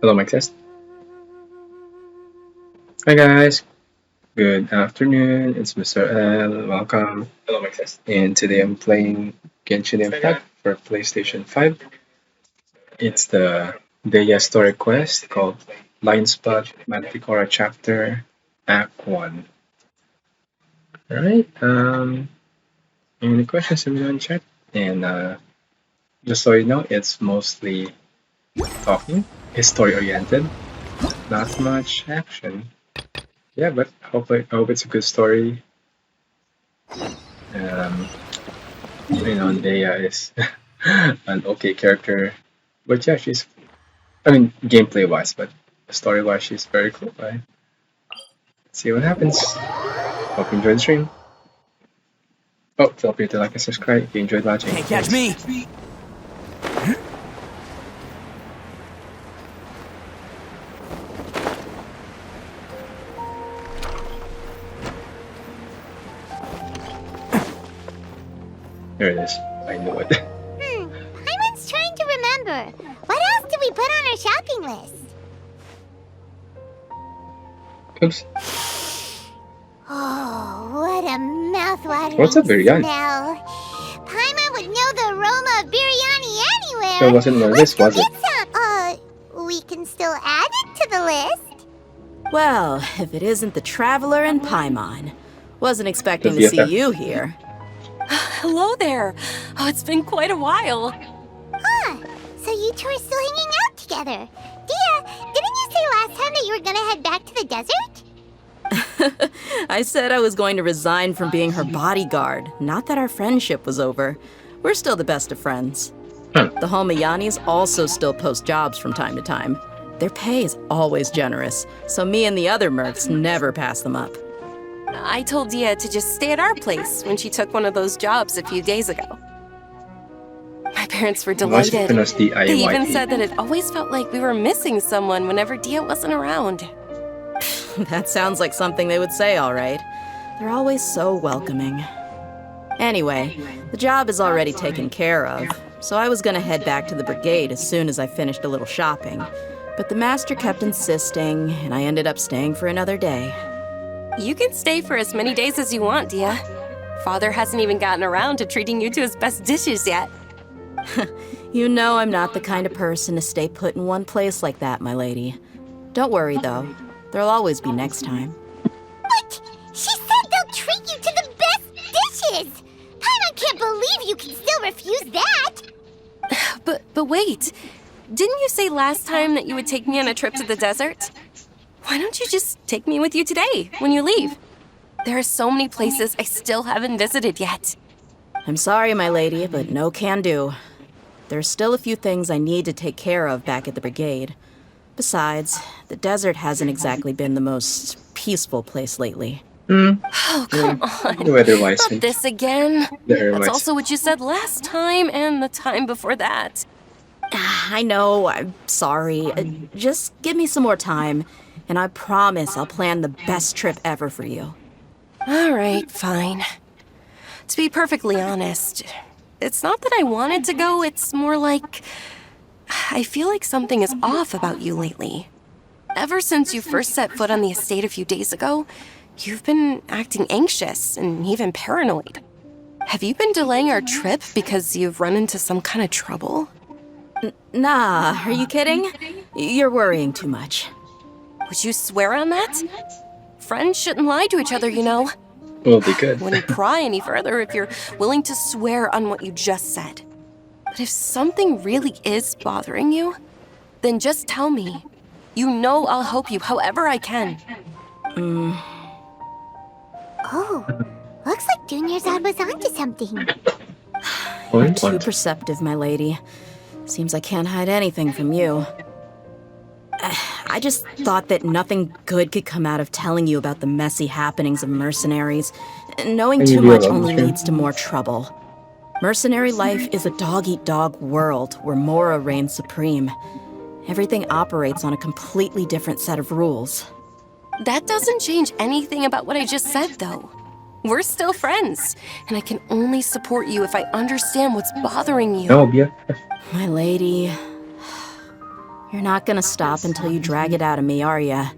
Hello, mic test. Hi guys, good afternoon. It's Mr. L. Welcome. Hello, mic test. And today I'm playing Genshin Impact for PlayStation 5. It's the Dehya story quest called Lionsblood Mantichora Chapter Act 1. Alright, any questions in chat? And just so you know, it's mostly talking. It's story oriented, not much action. Yeah, but I hope it's a good story. Um, Dehya is an okay character, but yeah, gameplay wise, but story wise, she's very cool. Right? See what happens. Hope you enjoyed the stream. Oh, feel free to like and subscribe if you enjoyed watching. Can't catch me! There it is. I knew it. Paimon's trying to remember. What else did we put on our shopping list? Oops. Oh, what a mouthwatering What's up, biryani? smell. Paimon would know the aroma of biryani anywhere. There wasn't no list, was it? We can still add it to the list. Well, if it isn't the Traveler and Paimon. Wasn't expecting to The see BFF. you here. Hello there. Oh, it's been quite a while. So you two are still hanging out together. Dehya, didn't you say last time that you were gonna head back to the desert? I said I was going to resign from being her bodyguard, not that our friendship was over. We're still the best of friends. The Holmayanis also still post jobs from time to time. Their pay is always generous, so me and the other mercs never pass them up. I told Dehya to just stay at our place when she took one of those jobs a few days ago. My parents were Why is it delighted. pronounced They even D-I-Y-E? said that it always felt like we were missing someone whenever Dehya wasn't around. That sounds like something they would say, all right. They're always so welcoming. Anyway, the job is already taken care of, so I was gonna head back to the brigade as soon as I finished a little shopping. But the master kept insisting, and I ended up staying for another day. You can stay for as many days as you want, Dehya. Father hasn't even gotten around to treating you to his best dishes yet. You know I'm not the kind of person to stay put in one place like that, my lady. Don't worry, though. There'll always be next time. What? She said they'll treat you to the best dishes! Paimon can't believe you can still refuse that! But wait. Didn't you say last time that you would take me on a trip to the desert? Why don't you just take me with you today, when you leave? There are so many places I still haven't visited yet. I'm sorry, my lady, but no can do. There's still a few things I need to take care of back at the brigade. Besides, the desert hasn't exactly been the most peaceful place lately. Oh, come on. The weather-wise. Not this again. The That's air-wise. also what you said last time and the time before that. I know, I'm sorry. Just give me some more time, and I promise I'll plan the best trip ever for you. All right, fine. To be perfectly honest, it's not that I wanted to go, it's more like I feel like something is off about you lately. Ever since you first set foot on the estate a few days ago, you've been acting anxious and even paranoid. Have you been delaying our trip because you've run into some kind of trouble? Nah, are you kidding? You're worrying too much. Would you swear on that? Friends shouldn't lie to each other, you know. Will be good. Wouldn't pry any further if you're willing to swear on what you just said. But if something really is bothering you, then just tell me. You know I'll help you however I can. Oh, looks like Dunyarzad was onto something. You're too perceptive, my lady. Seems I can't hide anything from you. I just thought that nothing good could come out of telling you about the messy happenings of mercenaries. Knowing too much only leads to more trouble. Mercenary life is a dog-eat-dog world where Mora reigns supreme. Everything operates on a completely different set of rules. That doesn't change anything about what I just said, though. We're still friends, and I can only support you if I understand what's bothering you. No, BFF. My lady... You're not gonna stop until you drag it out of me, are ya?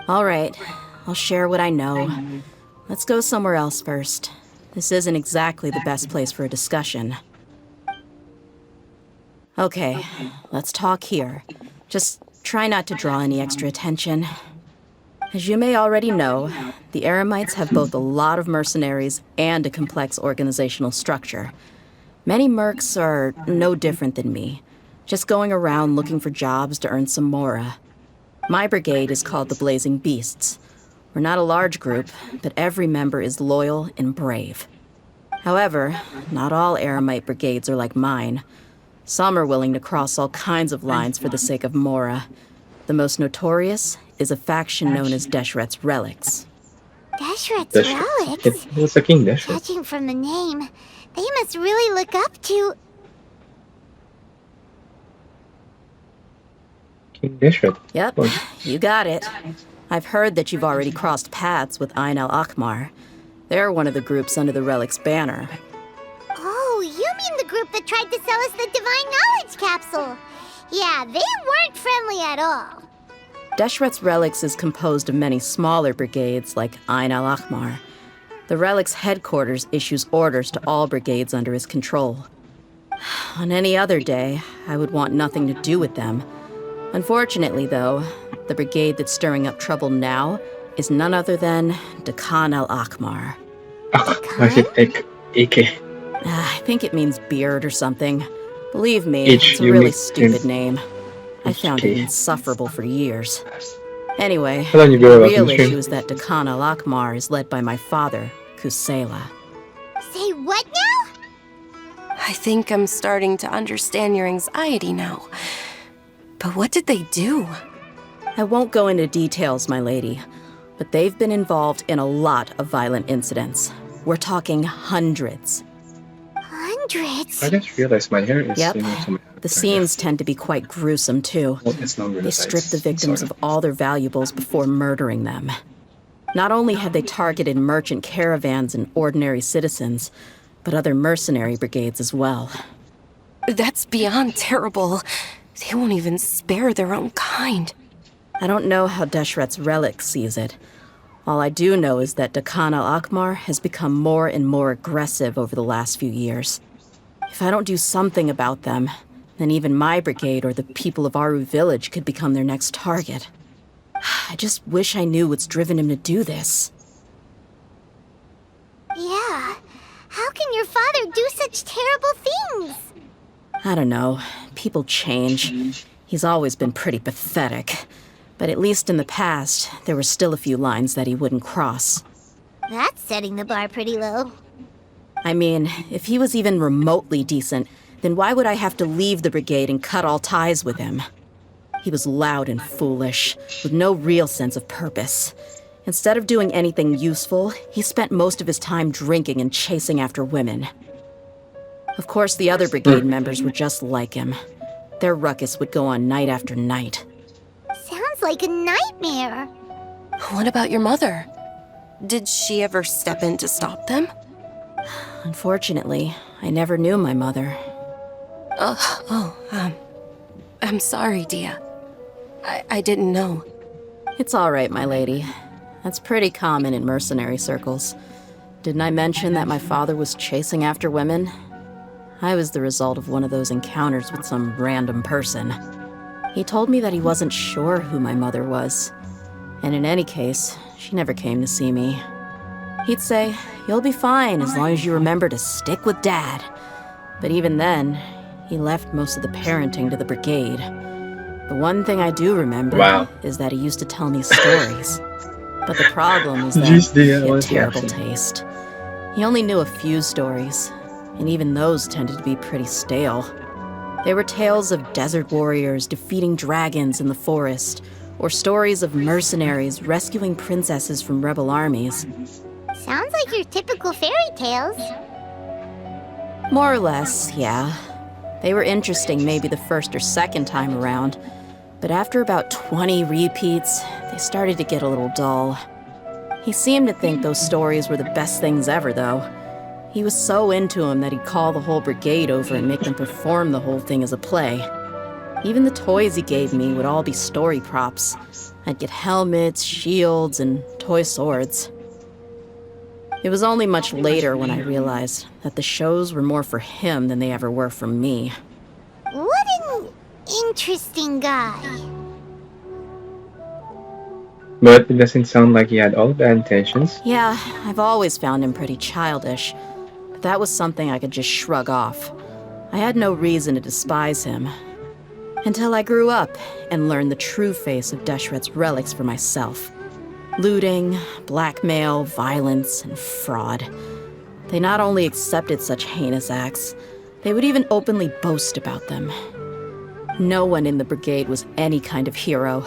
All right, I'll share what I know. Let's go somewhere else first. This isn't exactly the best place for a discussion. Okay, let's talk here. Just try not to draw any extra attention. As you may already know, the Eremites have both a lot of mercenaries and a complex organizational structure. Many mercs are no different than me, just going around looking for jobs to earn some mora. My brigade is called the Blazing Beasts. We're not a large group, but every member is loyal and brave. However, not all Eremite brigades are like mine. Some are willing to cross all kinds of lines for the sake of mora. The most notorious is a faction known as Deshret's Relics. Deshret's Relics? What's the King Deshret? Judging from the name, they must really look up to... King Deshret? Yep, you got it. I've heard that you've already crossed paths with Ain al-Akmar. They're one of the groups under the Relic's banner. Oh, you mean the group that tried to sell us the Divine Knowledge Capsule? Yeah, they weren't friendly at all. Deshret's Relics is composed of many smaller brigades like Ain al-Akmar. The Relic's headquarters issues orders to all brigades under his control. On any other day, I would want nothing to do with them. Unfortunately, though, the brigade that's stirring up trouble now is none other than Dehya al-Akmar. AK. I think it means beard or something. Believe me, H, it's a you really mean- stupid name. I found it insufferable for years. Anyway, Hold on, you the go real up the issue is that Dehya al-Akmar is led by my father, Kusela. Say what now? I think I'm starting to understand your anxiety now. But what did they do? I won't go into details, my lady, but they've been involved in a lot of violent incidents. We're talking hundreds. Hundreds? I just realized my hair is Yep. similar to my The scenes tend to be quite gruesome, too. Well, it's longer They the strip sides, the victims sort of all their valuables before murdering them. Not only have they targeted merchant caravans and ordinary citizens, but other mercenary brigades as well. That's beyond terrible. They won't even spare their own kind. I don't know how Deshret's Relic sees it. All I do know is that Dehya al-Akmar has become more and more aggressive over the last few years. If I don't do something about them, then even my brigade or the people of Aru village could become their next target. I just wish I knew what's driven him to do this. Yeah. How can your father do such terrible things? I don't know. People change. He's always been pretty pathetic. But at least in the past, there were still a few lines that he wouldn't cross. That's setting the bar pretty low. I mean, if he was even remotely decent, then why would I have to leave the brigade and cut all ties with him? He was loud and foolish, with no real sense of purpose. Instead of doing anything useful, he spent most of his time drinking and chasing after women. Of course, the other brigade members were just like him. Their ruckus would go on night after night. Sounds like a nightmare. What about your mother? Did she ever step in to stop them? Unfortunately, I never knew my mother. I'm sorry, Dehya. I didn't know. It's all right, my lady. That's pretty common in mercenary circles. Didn't I mention that my father was chasing after women? I was the result of one of those encounters with some random person. He told me that he wasn't sure who my mother was. And in any case, she never came to see me. He'd say, "You'll be fine as long as you remember to stick with Dad." But even then, he left most of the parenting to the brigade. The one thing I do remember is that he used to tell me stories. But the problem is that he had terrible taste. He only knew a few stories, and even those tended to be pretty stale. They were tales of desert warriors defeating dragons in the forest, or stories of mercenaries rescuing princesses from rebel armies. Sounds like your typical fairy tales. More or less, yeah. They were interesting maybe the first or second time around, but after about 20 repeats, they started to get a little dull. He seemed to think those stories were the best things ever, though. He was so into them that he'd call the whole brigade over and make them perform the whole thing as a play. Even the toys he gave me would all be story props. I'd get helmets, shields, and toy swords. It was only much later when I realized that the shows were more for him than they ever were for me. What an interesting guy. But it doesn't sound like he had all bad intentions. Yeah, I've always found him pretty childish, but that was something I could just shrug off. I had no reason to despise him. Until I grew up and learned the true face of Deshret's relics for myself. Looting, blackmail, violence, and fraud. They not only accepted such heinous acts, they would even openly boast about them. No one in the brigade was any kind of hero.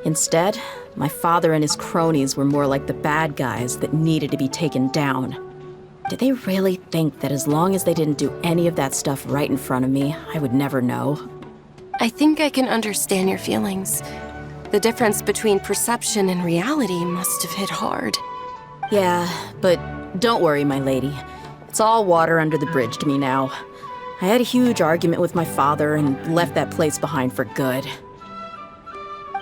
Instead, my father and his cronies were more like the bad guys that needed to be taken down. Did they really think that as long as they didn't do any of that stuff right in front of me, I would never know? I think I can understand your feelings. The difference between perception and reality must have hit hard. Yeah, but don't worry, my lady. It's all water under the bridge to me now. I had a huge argument with my father and left that place behind for good.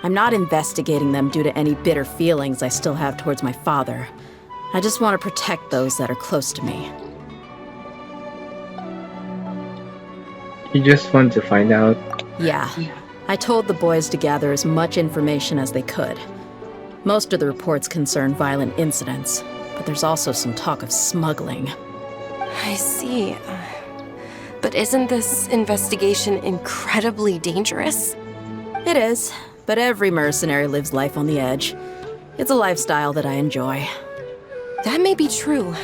I'm not investigating them due to any bitter feelings I still have towards my father. I just want to protect those that are close to me. You just want to find out. Yeah. I told the boys to gather as much information as they could. Most of the reports concern violent incidents, but there's also some talk of smuggling. I see. But isn't this investigation incredibly dangerous? It is, but every mercenary lives life on the edge. It's a lifestyle that I enjoy. That may be true,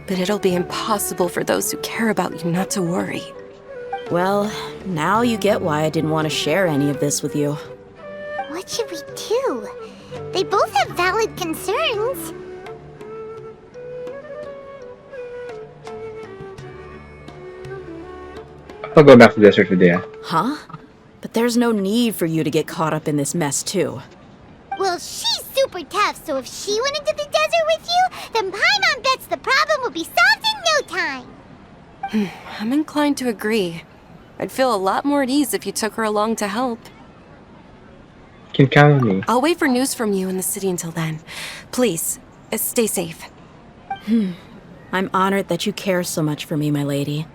but it'll be impossible for those who care about you not to worry. Well, now you get why I didn't want to share any of this with you. What should we do? They both have valid concerns. I'll go back to the desert with Dehya. Huh? But there's no need for you to get caught up in this mess, too. Well, she's super tough, so if she went into the desert with you, then Paimon bets the problem will be solved in no time. I'm inclined to agree. I'd feel a lot more at ease if you took her along to help. You can count on me. I'll wait for news from you in the city until then. Please, stay safe. I'm honored that you care so much for me, my lady.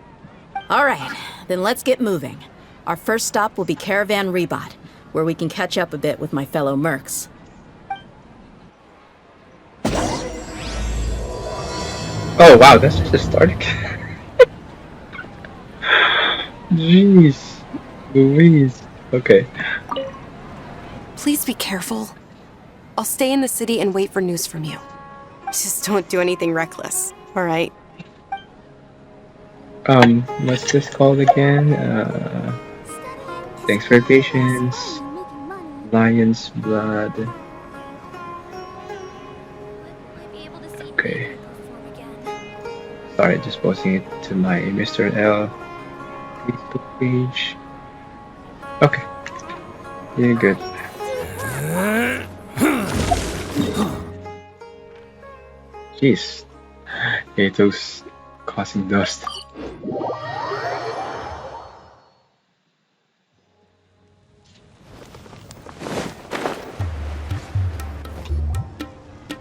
All right, then let's get moving. Our first stop will be Caravan Rebot, where we can catch up a bit with my fellow mercs. Oh wow, that's just the start. Jeez, Louise. Okay. Please be careful. I'll stay in the city and wait for news from you. Just don't do anything reckless, all right? What's this called again? Thanks for your patience. Lionsblood. Okay. Sorry, just posting it to my Mr. L Facebook page. Okay. Yeah, good. Jeez. Ato's causing dust.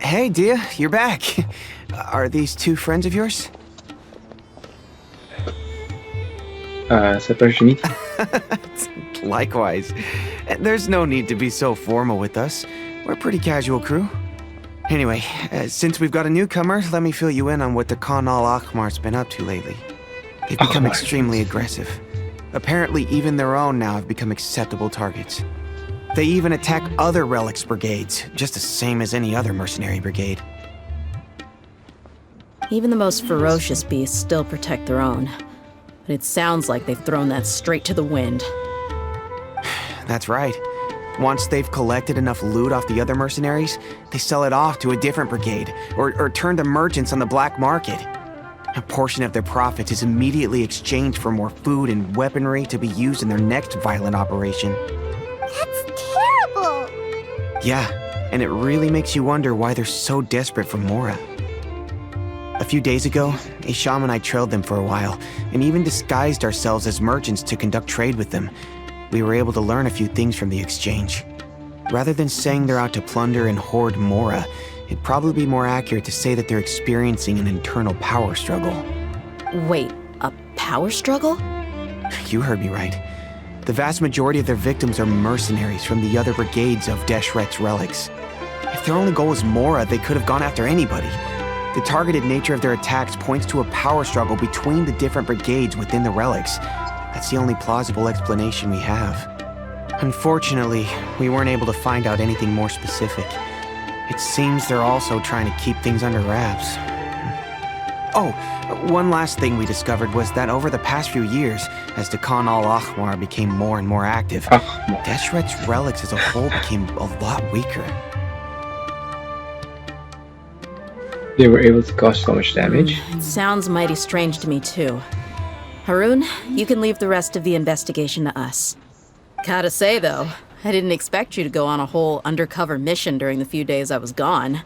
Hey, Dehya, you're back. Are these two friends of yours? C'est pas Jimmy. Likewise. There's no need to be so formal with us. We're a pretty casual crew. Anyway, since we've got a newcomer, let me fill you in on what the Khan al-Ahmar's been up to lately. They've become extremely aggressive. Apparently, even their own now have become acceptable targets. They even attack other relics brigades, just the same as any other mercenary brigade. Even the most ferocious beasts still protect their own. But it sounds like they've thrown that straight to the wind. That's right. Once they've collected enough loot off the other mercenaries, they sell it off to a different brigade, or turn to merchants on the black market. A portion of their profits is immediately exchanged for more food and weaponry to be used in their next violent operation. That's terrible! Yeah, and it really makes you wonder why they're so desperate for Mora. A few days ago, Isham and I trailed them for a while, and even disguised ourselves as merchants to conduct trade with them. we were able to learn a few things from the exchange. Rather than saying they're out to plunder and hoard Mora, it'd probably be more accurate to say that they're experiencing an internal power struggle. Wait, a power struggle? You heard me right. The vast majority of their victims are mercenaries from the other brigades of Deshret's relics. If their only goal was Mora, they could have gone after anybody. The targeted nature of their attacks points to a power struggle between the different brigades within the relics. That's the only plausible explanation we have. Unfortunately, we weren't able to find out anything more specific. It seems they're also trying to keep things under wraps. Oh, one last thing we discovered was that over the past few years, as the Khan al-Ahmar became more and more active, Deshret's relics as a whole became a lot weaker. They were able to cause so much damage. It sounds mighty strange to me, too. Haroon, you can leave the rest of the investigation to us. Gotta say, though, I didn't expect you to go on a whole undercover mission during the few days I was gone.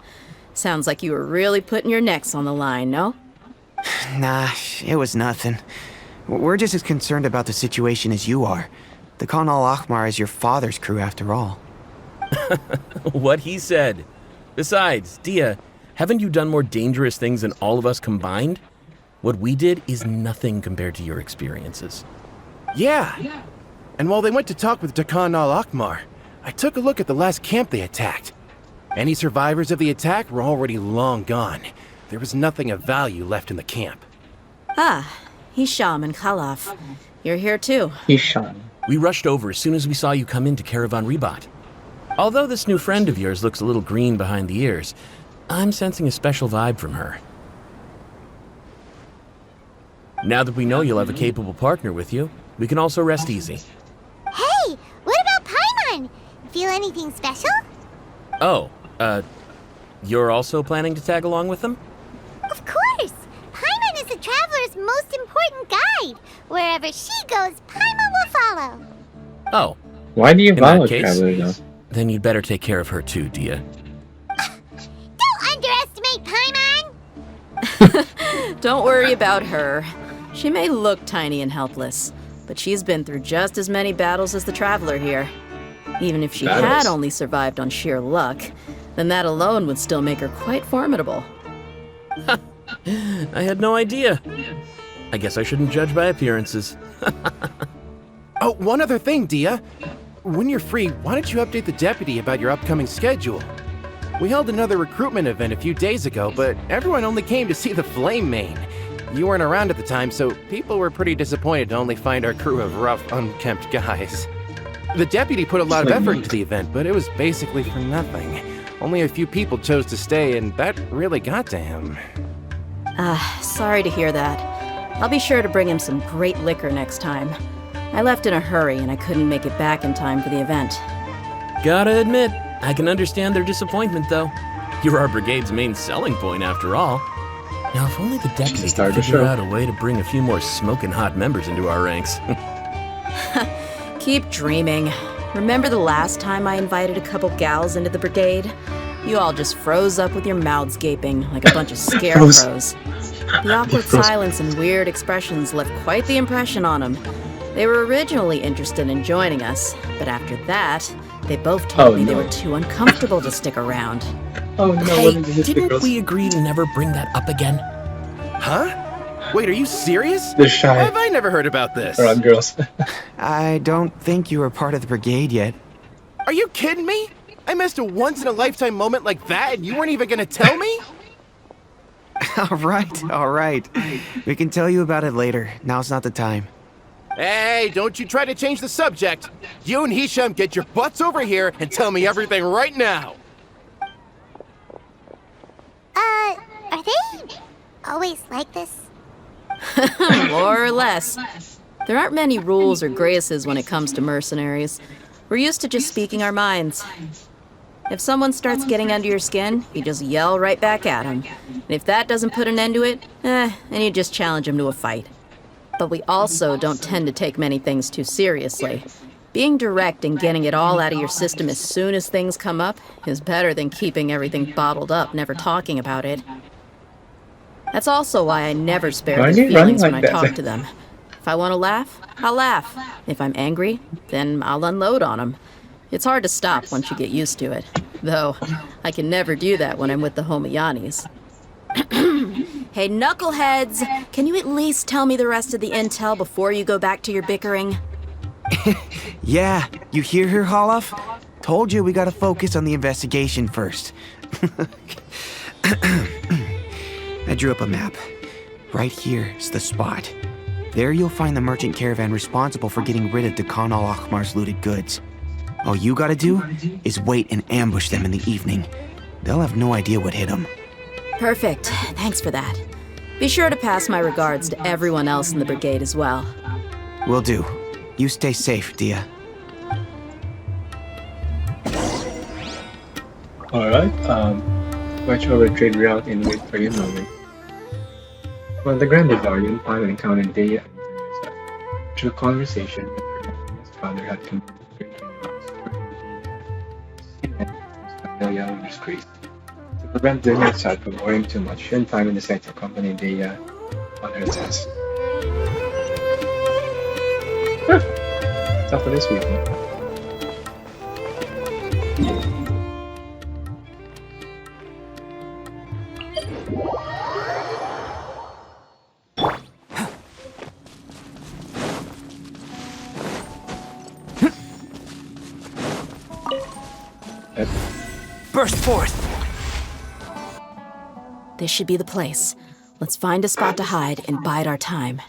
Sounds like you were really putting your necks on the line, no? Nah, it was nothing. We're just as concerned about the situation as you are. The Khan al-Ahmar is your father's crew, after all. What he said. Besides, Dehya, haven't you done more dangerous things than all of us combined? What we did is nothing compared to your experiences. Yeah. And while they went to talk with Khan al-Ahmar, I took a look at the last camp they attacked. Any survivors of the attack were already long gone. There was nothing of value left in the camp. Ah, Hisham and Khalaf. You're here too. Ishan. We rushed over as soon as we saw you come into Caravan Ribat. Although this new friend of yours looks a little green behind the ears, I'm sensing a special vibe from her. Now that we know you'll have a capable partner with you, we can also rest easy. Hey, what about Paimon? Feel anything special? Oh, you're also planning to tag along with them? Of course! Paimon is the traveler's most important guide. Wherever she goes, Paimon will follow. Oh. Why do you In follow that case, Traveler though? then you'd better take care of her too, Dehya. Don't underestimate Paimon! Don't worry about her. She may look tiny and helpless, but she's been through just as many battles as the traveler here. Even if she had only survived on sheer luck, then that alone would still make her quite formidable. I had no idea. I guess I shouldn't judge by appearances. Oh, one other thing, Dehya. When you're free, why don't you update the deputy about your upcoming schedule? We held another recruitment event a few days ago, but everyone only came to see the Flame Main. You weren't around at the time, so people were pretty disappointed to only find our crew of rough, unkempt guys. The deputy put a lot of effort into the event, but it was basically for nothing. Only a few people chose to stay, and that really got to him. Sorry to hear that. I'll be sure to bring him some great liquor next time. I left in a hurry and I couldn't make it back in time for the event. Gotta admit, I can understand their disappointment, though. You're our brigade's main selling point, after all. Now, if only the deputy could figure out a way to bring a few more smoking hot members into our ranks. Keep dreaming. Remember the last time I invited a couple gals into the brigade? You all just froze up with your mouths gaping like a bunch of scarecrows. The awkward silence and weird expressions left quite the impression on them. They were originally interested in joining us, but after that, they both told me they were too uncomfortable to stick around. Oh no, Hey, didn't we agree to never bring that up again? Huh? Wait, are you serious? They're shy. Why have I never heard about this? Around girls. I don't think you were part of the brigade yet. Are you kidding me? I missed a once-in-a-lifetime moment like that and you weren't even gonna tell me? All right. We can tell you about it later. Now's not the time. Hey, don't you try to change the subject. You and Hisham get your butts over here and tell me everything right now. Are they always like this? More or less. There aren't many rules or graces when it comes to mercenaries. We're used to just speaking our minds. If someone starts getting under your skin, you just yell right back at them. And if that doesn't put an end to it, then you just challenge them to a fight. But we also don't tend to take many things too seriously. Being direct and getting it all out of your system as soon as things come up is better than keeping everything bottled up, never talking about it. That's also why I never spare Why are their you running feelings when I like that? talk to them. If I want to laugh, I'll laugh. If I'm angry, then I'll unload on them. It's hard to stop once you get used to it. Though, I can never do that when I'm with the Homayanis. Hey, knuckleheads! Can you at least tell me the rest of the intel before you go back to your bickering? Yeah, you hear her, Holloff? Told you we gotta focus on the investigation first. I drew up a map. Right here's the spot. There you'll find the merchant caravan responsible for getting rid of Khan al-Ahmar's looted goods. All you gotta do is wait and ambush them in the evening. They'll have no idea what hit them. Perfect. Thanks for that. Be sure to pass my regards to everyone else in the brigade as well. Will do. You stay safe, Dehya. Alright, watch over trade route and wait for your moment. On the Grand Bazaar, you'll find and encounter Dehya and Teresa. Through conversation, his father had committed drinking and familiar with his grace. To prevent dinner outside from worrying too much, she and Simon decide to accompany Dehya on her test. That's all for this week. Burst forth! This should be the place. Let's find a spot to hide and bide our time.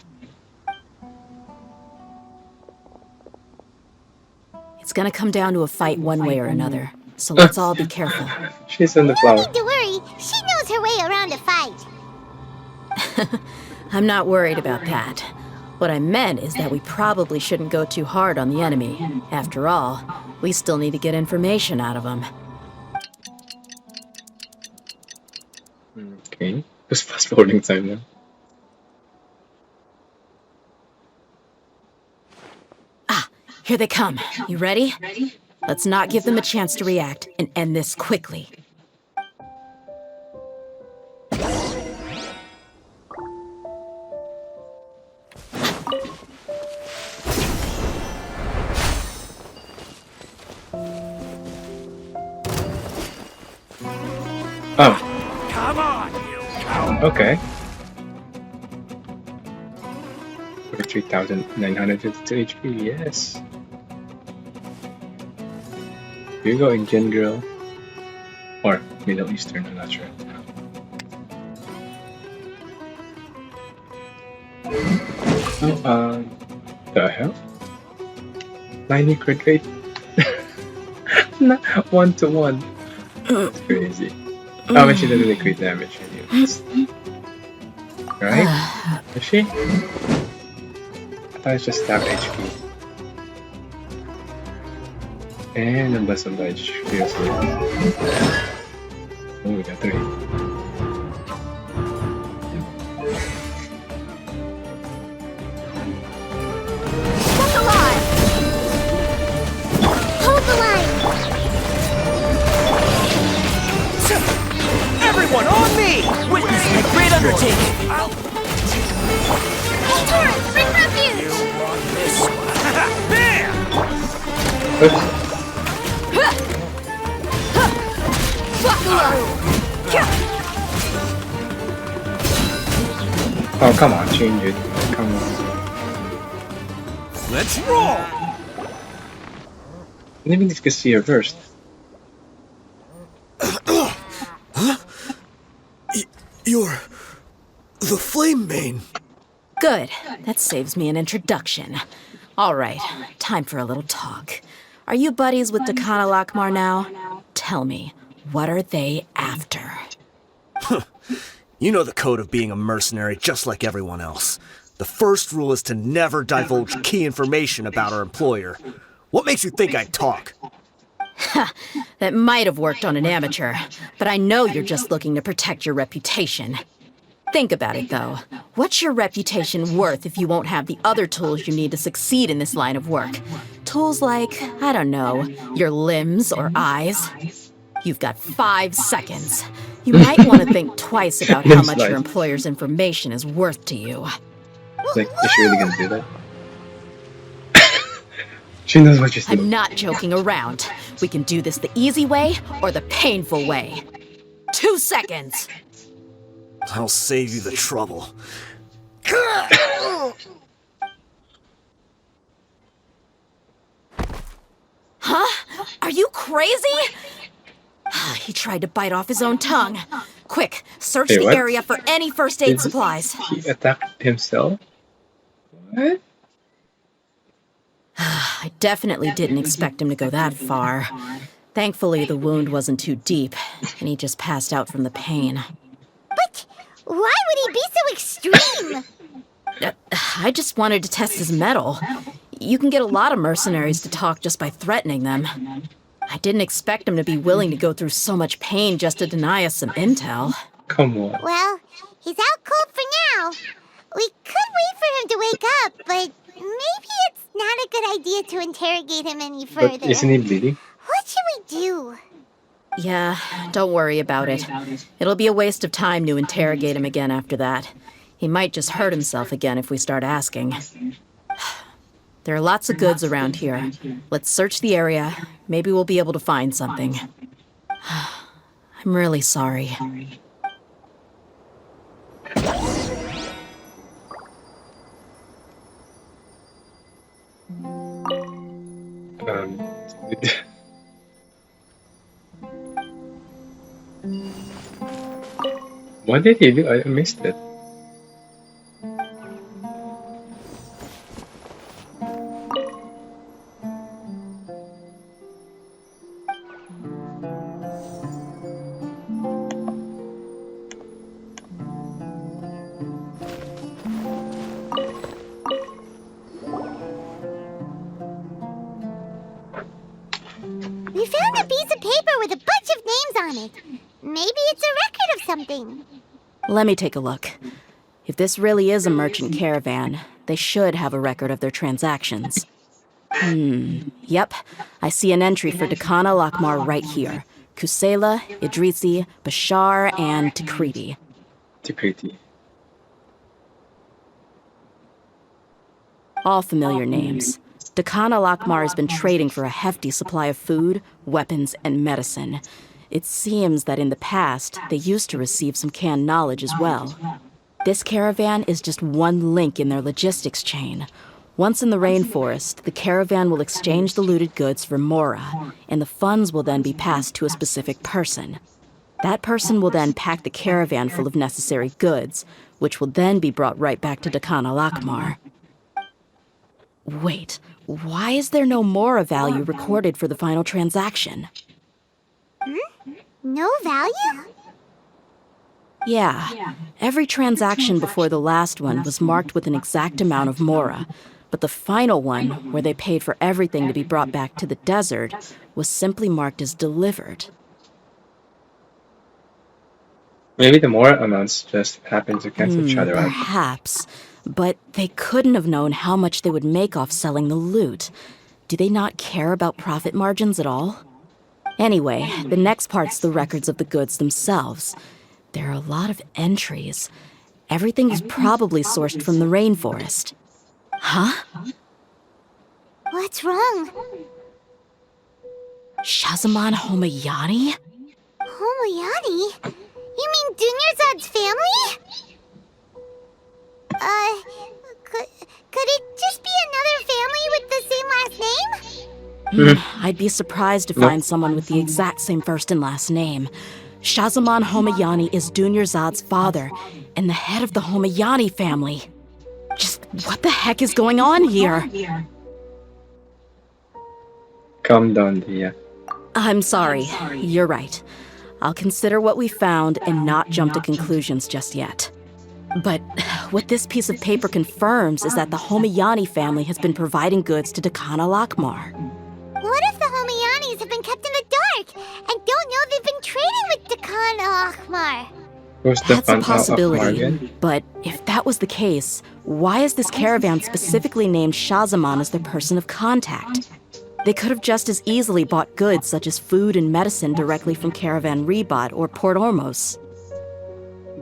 It's gonna come down to a fight one way or another, so let's all be careful. She's in the flower. No need to worry. She knows her way around a fight. I'm not worried about that. What I meant is that we probably shouldn't go too hard on the enemy. After all, we still need to get information out of them. Okay, just fast forwarding time now. Ah, here they come. You ready? Let's not give them a chance to react and end this quickly. Oh. Okay. 3,952 HP, yes. Here you go, Indian girl. Or Middle Eastern, I'm not sure. Oh, the hell? 90 crit rate? 1-to-1. That's crazy. Oh, but she doesn't really crit damage anyways. Right? Is she? I thought it's just stab HP. And a bless of ledge. Seriously. Oh, we got 3. Hold the line! Hold the line! Everyone on me! Witness my great undertaking! Hey, Taurus, bring refuge! Bam! Oops. Oh, come on, change it. Come on. Let's roll! I didn't even see her first. You're the Flame Mane. Good. That saves me an introduction. All right, time for a little talk. Are you buddies with Khan al-Ahmar now? Tell me, what are they after? You know the code of being a mercenary just like everyone else. The first rule is to never divulge key information about our employer. What makes you think I'd talk? That might have worked on an amateur, but I know you're just looking to protect your reputation. Think about it, though. What's your reputation worth if you won't have the other tools you need to succeed in this line of work? Tools like, I don't know, your limbs or eyes? You've got 5 seconds. You might want to think twice about how much your employer's information is worth to you. Like, is she really gonna do that? She knows what she's doing. I'm not joking around. We can do this the easy way or the painful way. 2 seconds. I'll save you the trouble. Huh? Are you crazy? He tried to bite off his own tongue. Quick, search Wait, the what? area for any first aid supplies. He attacked himself? What? I definitely didn't expect him to go that far. Thankfully, the wound wasn't too deep, and he just passed out from the pain. But why would he be so extreme? I just wanted to test his mettle. You can get a lot of mercenaries to talk just by threatening them. I didn't expect him to be willing to go through so much pain just to deny us some intel. Come on. Well, he's out cold for now. We could wait for him to wake up, but maybe it's not a good idea to interrogate him any further. But isn't he bleeding? What should we do? Yeah, don't worry about it. It'll be a waste of time to interrogate him again after that. He might just hurt himself again if we start asking. There are lots of goods around here. Let's search the area. Maybe we'll be able to find something. I'm really sorry. What did he do? I missed it. We found a piece of paper with a bunch of names on it. Maybe it's a record of something. Let me take a look. If this really is a merchant caravan, they should have a record of their transactions. Yep. I see an entry for Dakana Lakmar right here. Kusela, Idrisi, Bashar, and Tikriti. Tikriti. All familiar names. Dakana Lakmar has been trading for a hefty supply of food, weapons, and medicine. It seems that in the past, they used to receive some canned knowledge as well. This caravan is just one link in their logistics chain. Once in the rainforest, the caravan will exchange the looted goods for Mora, and the funds will then be passed to a specific person. That person will then pack the caravan full of necessary goods, which will then be brought right back to Dakana Lakmar. Wait, why is there no Mora value recorded for the final transaction? No value? Yeah. Every transaction before the last one was marked with an exact amount of Mora, but the final one, where they paid for everything to be brought back to the desert, was simply marked as delivered. Maybe the more amounts just happen to cancel each other out. Perhaps, but they couldn't have known how much they would make off selling the loot. Do they not care about profit margins at all? Anyway, the next part's the records of the goods themselves. There are a lot of entries. Everything is probably sourced from the rainforest. Huh? What's wrong? Shazaman Homayani? Homoyani? You mean Dunyarzad's family? Could it just be another family with the same last name? I'd be surprised to find someone with the exact same first and last name. Shazaman Homayani is Dunyarzad's father, and the head of the Homayani family. Just what the heck is going on here? Calm down, Dehya. I'm sorry. You're right. I'll consider what we found and not jump to conclusions just yet. But what this piece of paper confirms is that the Homayani family has been providing goods to Dakana Lakmar. What if the Homayanis have been kept in the dark and don't know they've been trading with Dakana Akmar? That's a possibility, but if that was the case, why is this caravan specifically named Shazaman as their person of contact? They could have just as easily bought goods such as food and medicine directly from Caravan Rebot or Port Ormos.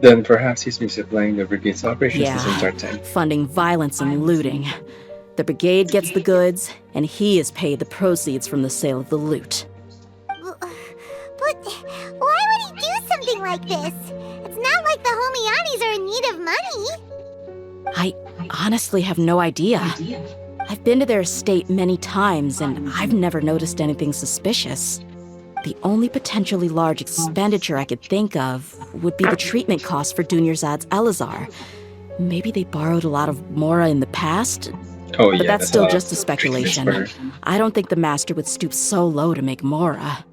Then perhaps he's been supplying the brigade's operations this entire Yeah, time. funding violence and looting. The brigade gets the goods, and he is paid the proceeds from the sale of the loot. But why would he do something like this? It's not like the Homianis are in need of money. I honestly have no idea. I've been to their estate many times, and I've never noticed anything suspicious. The only potentially large expenditure I could think of would be the treatment costs for Dunyarzad's Elazar. Maybe they borrowed a lot of Mora in the past, Oh yeah, but that's still just a treatments speculation. I don't think the Master would stoop so low to make Mora.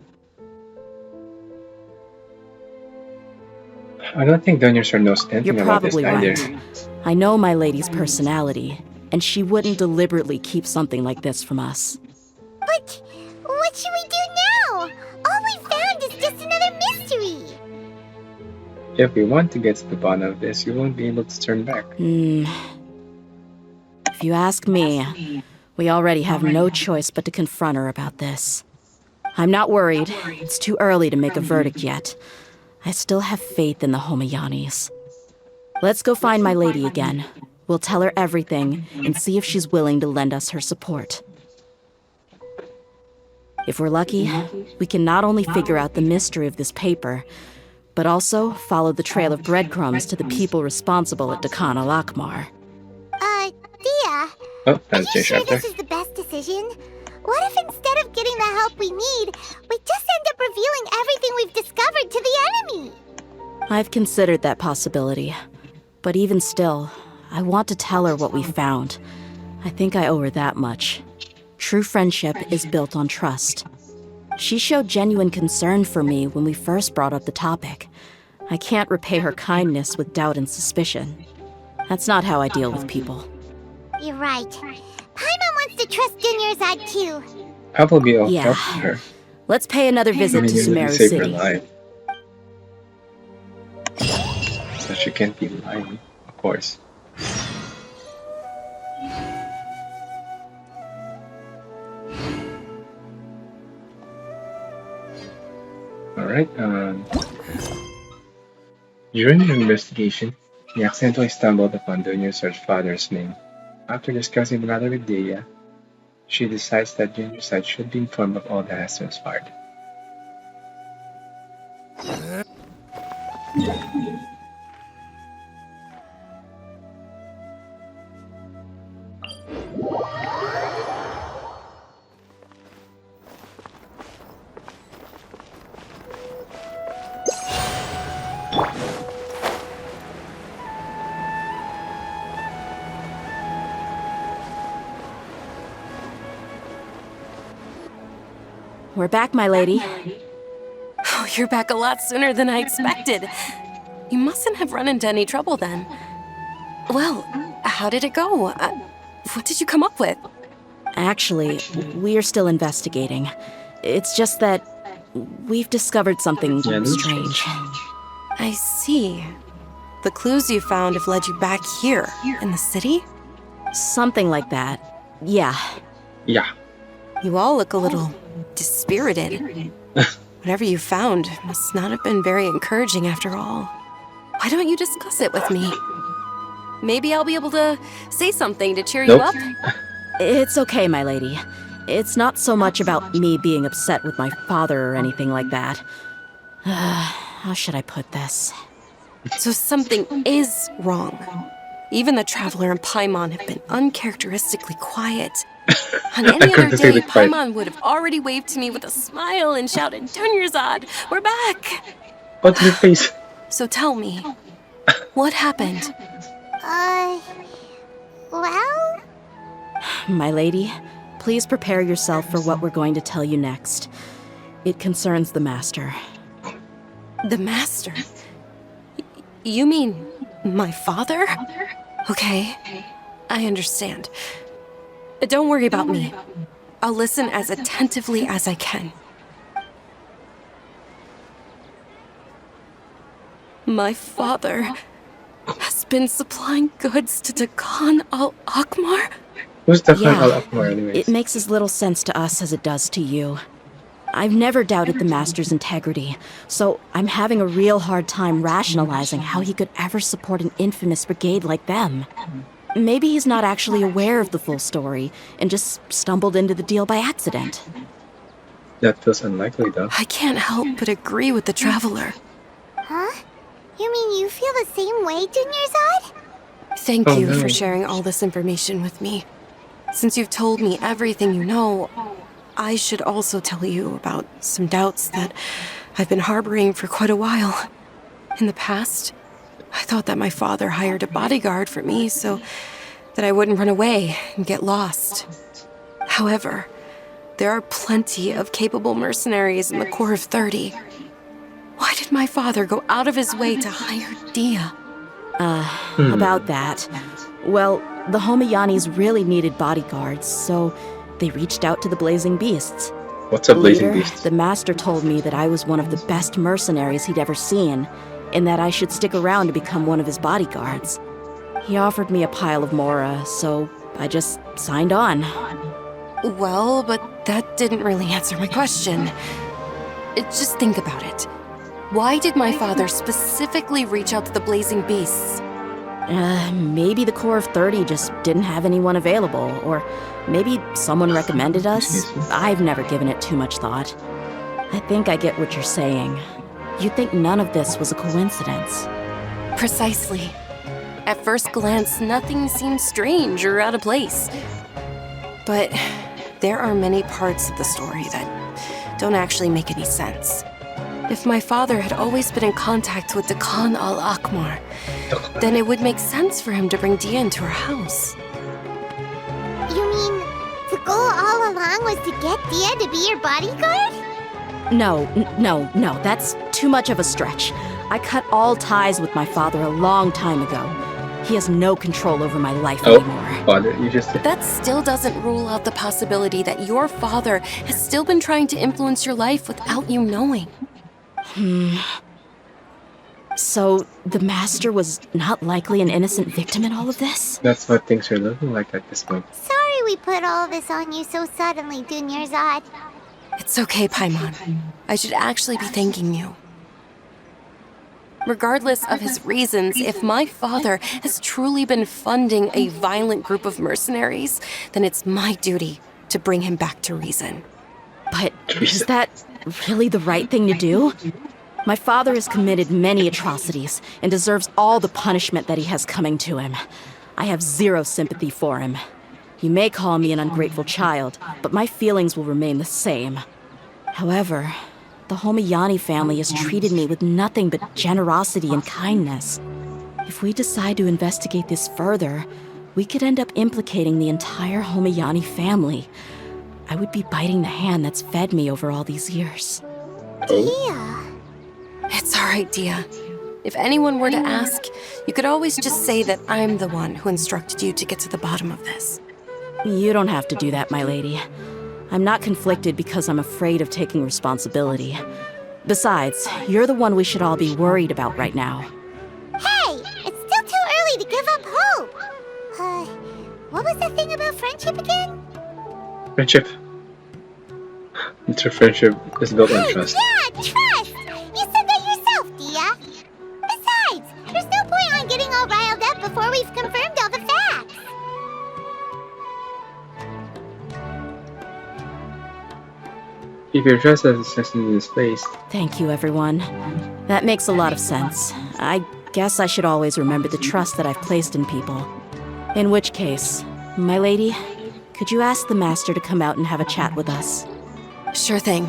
I don't think Dunyarzad knows anything You're about this probably either. right. I know my lady's personality, and she wouldn't deliberately keep something like this from us. But what should we do now? All we found is just another mystery. If we want to get to the bottom of this, we won't be able to turn back. If you ask me, we already have no choice but to confront her about this. I'm not worried. It's too early to make a verdict yet. I still have faith in the Homianis. Let's go find my lady again. We'll tell her everything and see if she's willing to lend us her support. If we're lucky, we can not only figure out the mystery of this paper, but also follow the trail of breadcrumbs to the people responsible at Dakan al-Akmar. Dehya, Oh, are that's you Jay sure Shafter. this is the best decision? What if instead of getting the help we need, we just end up revealing everything we've discovered to the enemy? I've considered that possibility. But even still, I want to tell her what we found. I think I owe her that much. True friendship is built on trust. She showed genuine concern for me when we first brought up the topic. I can't repay her kindness with doubt and suspicion. That's not how I deal with people. You're right. Paimon wants to trust Dunyarzad too. Probably all Yeah. help her. Let's pay another I visit mean, to you would Sumeru save her City. life. So she can't be lying, of course. Alright, during the investigation, he accidentally stumbled upon Dunyarzad's father's name. After discussing the matter with Dehya, she decides that Dunyarzad should be informed of all that has transpired. We're back, my lady. Oh, you're back a lot sooner than I expected. You mustn't have run into any trouble then. Well, how did it go? What did you come up with? Actually, we are still investigating. It's just that we've discovered something strange. I see. The clues you found have led you back here, in the city? Something like that. Yeah. Yeah. You all look a little dispirited. Whatever you found must not have been very encouraging after all. Why don't you discuss it with me? Maybe I'll be able to say something to cheer you Nope. up. It's okay, my lady. It's not so much about me being upset with my father or anything like that. How should I put this? So something is wrong. Even the Traveler and Paimon have been uncharacteristically quiet. On any other day, Uncharacteristically quiet. Paimon would have already waved to me with a smile and shouted, Dunyarzad, we're back! What's your face? So tell me, what happened? Well? My lady, please prepare yourself for what we're going to tell you next. It concerns the Master. The Master? You mean my father? Okay, I understand. Don't worry about me. I'll listen as attentively as I can. My father has been supplying goods to Dakan al-Akmar? Who's the Yeah, Al Akmar anyways? it makes as little sense to us as it does to you. I've never doubted the Master's integrity, so I'm having a real hard time rationalizing how he could ever support an infamous brigade like them. Maybe he's not actually aware of the full story and just stumbled into the deal by accident. That feels unlikely, though. I can't help but agree with the Traveler. Huh? You mean you feel the same way, Dunyarzad? Thank Oh, you no. for sharing all this information with me. Since you've told me everything you know, I should also tell you about some doubts that I've been harboring for quite a while. In the past, I thought that my father hired a bodyguard for me so that I wouldn't run away and get lost. However, there are plenty of capable mercenaries in the Corps of 30. Why did my father go out of his way to hire Dehya? About that. Well, the Homayanis really needed bodyguards, so they reached out to the Blazing Beasts. What's a blazing Later, beast? the Master told me that I was one of the best mercenaries he'd ever seen, and that I should stick around to become one of his bodyguards. He offered me a pile of mora, so I just signed on. Well, but that didn't really answer my question. Just think about it. Why did my father specifically reach out to the Blazing Beasts? Maybe the Corps of 30 just didn't have anyone available, or maybe someone recommended us. I've never given it too much thought. I think I get what you're saying. You think none of this was a coincidence. Precisely. At first glance, nothing seems strange or out of place. But there are many parts of the story that don't actually make any sense. If my father had always been in contact with the Khan al-Akmar, then it would make sense for him to bring Dehya into our house. You mean the goal all along was to get Dehya to be your bodyguard? No, that's too much of a stretch. I cut all ties with my father a long time ago. He has no control over my life anymore. Father, you just... That still doesn't rule out the possibility that your father has still been trying to influence your life without you knowing. So, the Master was not likely an innocent victim in all of this? That's what things are looking like at this point. Sorry we put all this on you so suddenly, Dunyarzad. It's okay, Paimon. I should actually be thanking you. Regardless of his reasons, if my father has truly been funding a violent group of mercenaries, then it's my duty to bring him back to reason. But is that really the right thing to do? My father has committed many atrocities and deserves all the punishment that he has coming to him. I have zero sympathy for him. You may call me an ungrateful child, but my feelings will remain the same. However, the Homayani family has treated me with nothing but generosity and kindness. If we decide to investigate this further, we could end up implicating the entire Homayani family. I would be biting the hand that's fed me over all these years. Dehya. It's all right, Dehya. If anyone were to ask, you could always just say that I'm the one who instructed you to get to the bottom of this. You don't have to do that, my lady. I'm not conflicted because I'm afraid of taking responsibility. Besides, you're the one we should all be worried about right now. Hey, it's still too early to give up hope. What was the thing about friendship again? Friendship. True friendship is built on trust. Yeah, trust! You said that yourself, Dehya. Besides, there's no point on getting all riled up before we've confirmed all the facts. If your trust has assessment is placed, Thank you, everyone. That makes a lot of sense. I guess I should always remember the trust that I've placed in people. In which case, my lady, could you ask the Master to come out and have a chat with us? Sure thing.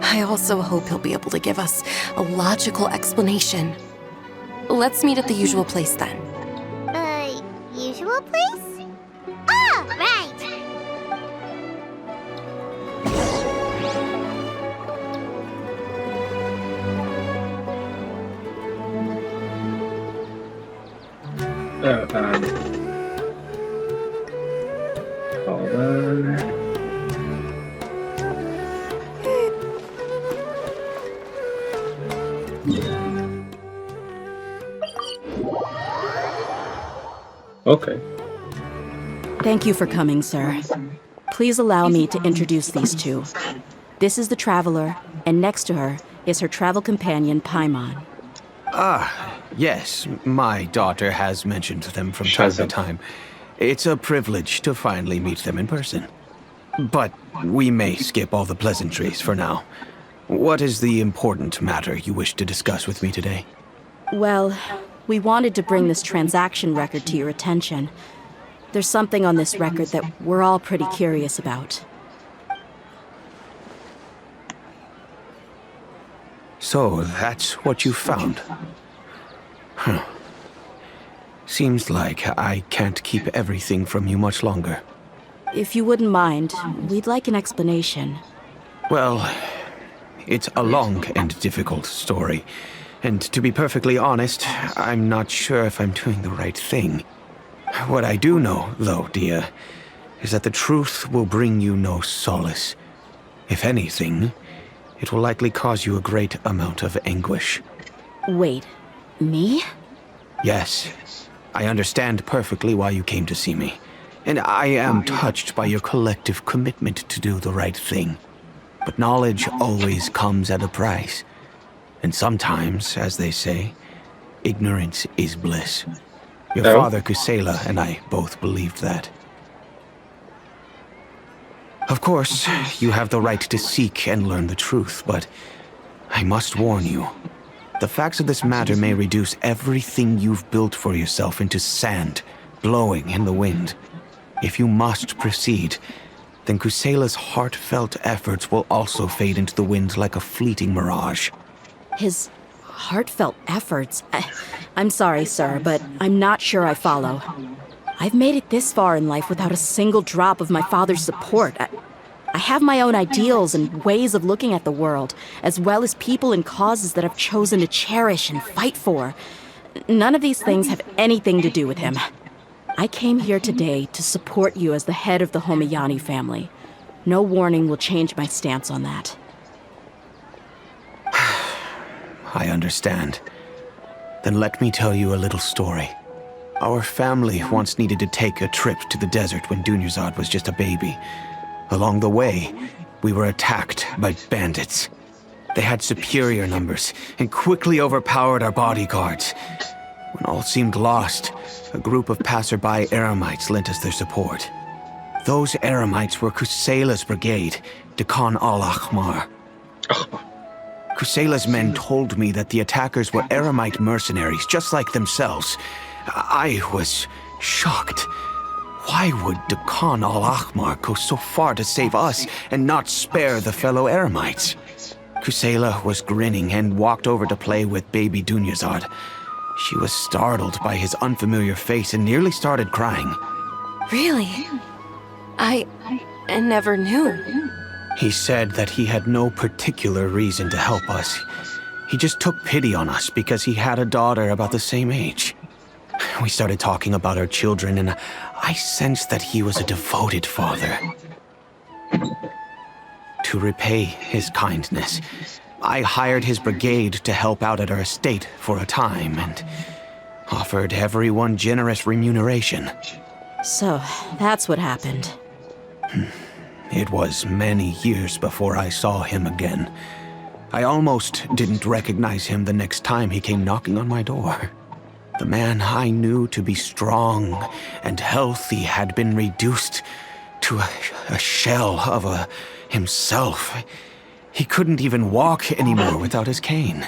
I also hope he'll be able to give us a logical explanation. Let's meet at the usual place then. Usual place? Ah, right! hold on. Okay. Thank you for coming, sir. Please allow me to introduce these two. This is the Traveler, and next to her is her travel companion, Paimon. Ah, yes, my daughter has mentioned them from time to time. It's a privilege to finally meet them in person. But we may skip all the pleasantries for now. What is the important matter you wish to discuss with me today? Well, we wanted to bring this transaction record to your attention. There's something on this record that we're all pretty curious about. So, that's what you found? Huh. Seems like I can't keep everything from you much longer. If you wouldn't mind, we'd like an explanation. Well, it's a long and difficult story. And to be perfectly honest, I'm not sure if I'm doing the right thing. What I do know, though, Dehya, is that the truth will bring you no solace. If anything, it will likely cause you a great amount of anguish. Wait, me? Yes, I understand perfectly why you came to see me. And I am touched by your collective commitment to do the right thing. But knowledge always comes at a price. And sometimes, as they say, ignorance is bliss. Your father, Kusela, and I both believed that. Of course, you have the right to seek and learn the truth, but I must warn you. The facts of this matter may reduce everything you've built for yourself into sand, blowing in the wind. If you must proceed, then Kusela's heartfelt efforts will also fade into the wind like a fleeting mirage. His heartfelt efforts? I'm sorry, sir, but I'm not sure I follow. I've made it this far in life without a single drop of my father's support. I have my own ideals and ways of looking at the world, as well as people and causes that I've chosen to cherish and fight for. None of these things have anything to do with him. I came here today to support you as the head of the Homayani family. No warning will change my stance on that. I understand. Then let me tell you a little story. Our family once needed to take a trip to the desert when Dunyarzad was just a baby. Along the way, we were attacked by bandits. They had superior numbers and quickly overpowered our bodyguards. When all seemed lost, a group of passerby Eremites lent us their support. Those Eremites were Kusela's brigade, Dekan al-Ahmar. Kusela's men told me that the attackers were Eremite mercenaries, just like themselves. I was shocked. Why would Dekan al-Ahmar go so far to save us and not spare the fellow Eremites? Kusela was grinning and walked over to play with baby Dunyarzad. She was startled by his unfamiliar face and nearly started crying. Really? I never knew. He said that he had no particular reason to help us. He just took pity on us because he had a daughter about the same age. We started talking about our children, and I sensed that he was a devoted father. To repay his kindness, I hired his brigade to help out at our estate for a time and offered everyone generous remuneration. So, that's what happened. It was many years before I saw him again. I almost didn't recognize him the next time he came knocking on my door. The man I knew to be strong and healthy had been reduced to a shell of himself. He couldn't even walk anymore without his cane.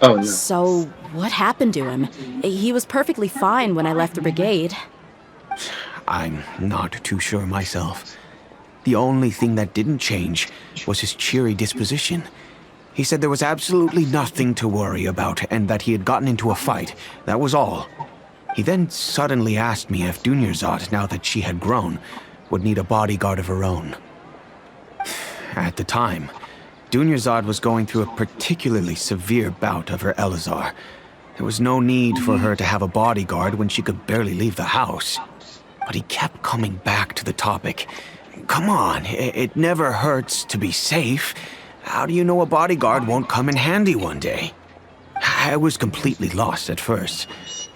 Oh, no. So, what happened to him? He was perfectly fine when I left the brigade. I'm not too sure myself. The only thing that didn't change was his cheery disposition. He said there was absolutely nothing to worry about and that he had gotten into a fight. That was all. He then suddenly asked me if Dunyarzad, now that she had grown, would need a bodyguard of her own. At the time, Dunyarzad was going through a particularly severe bout of her Elazar. There was no need for her to have a bodyguard when she could barely leave the house. But he kept coming back to the topic. Come on, it never hurts to be safe. How do you know a bodyguard won't come in handy one day? I was completely lost at first,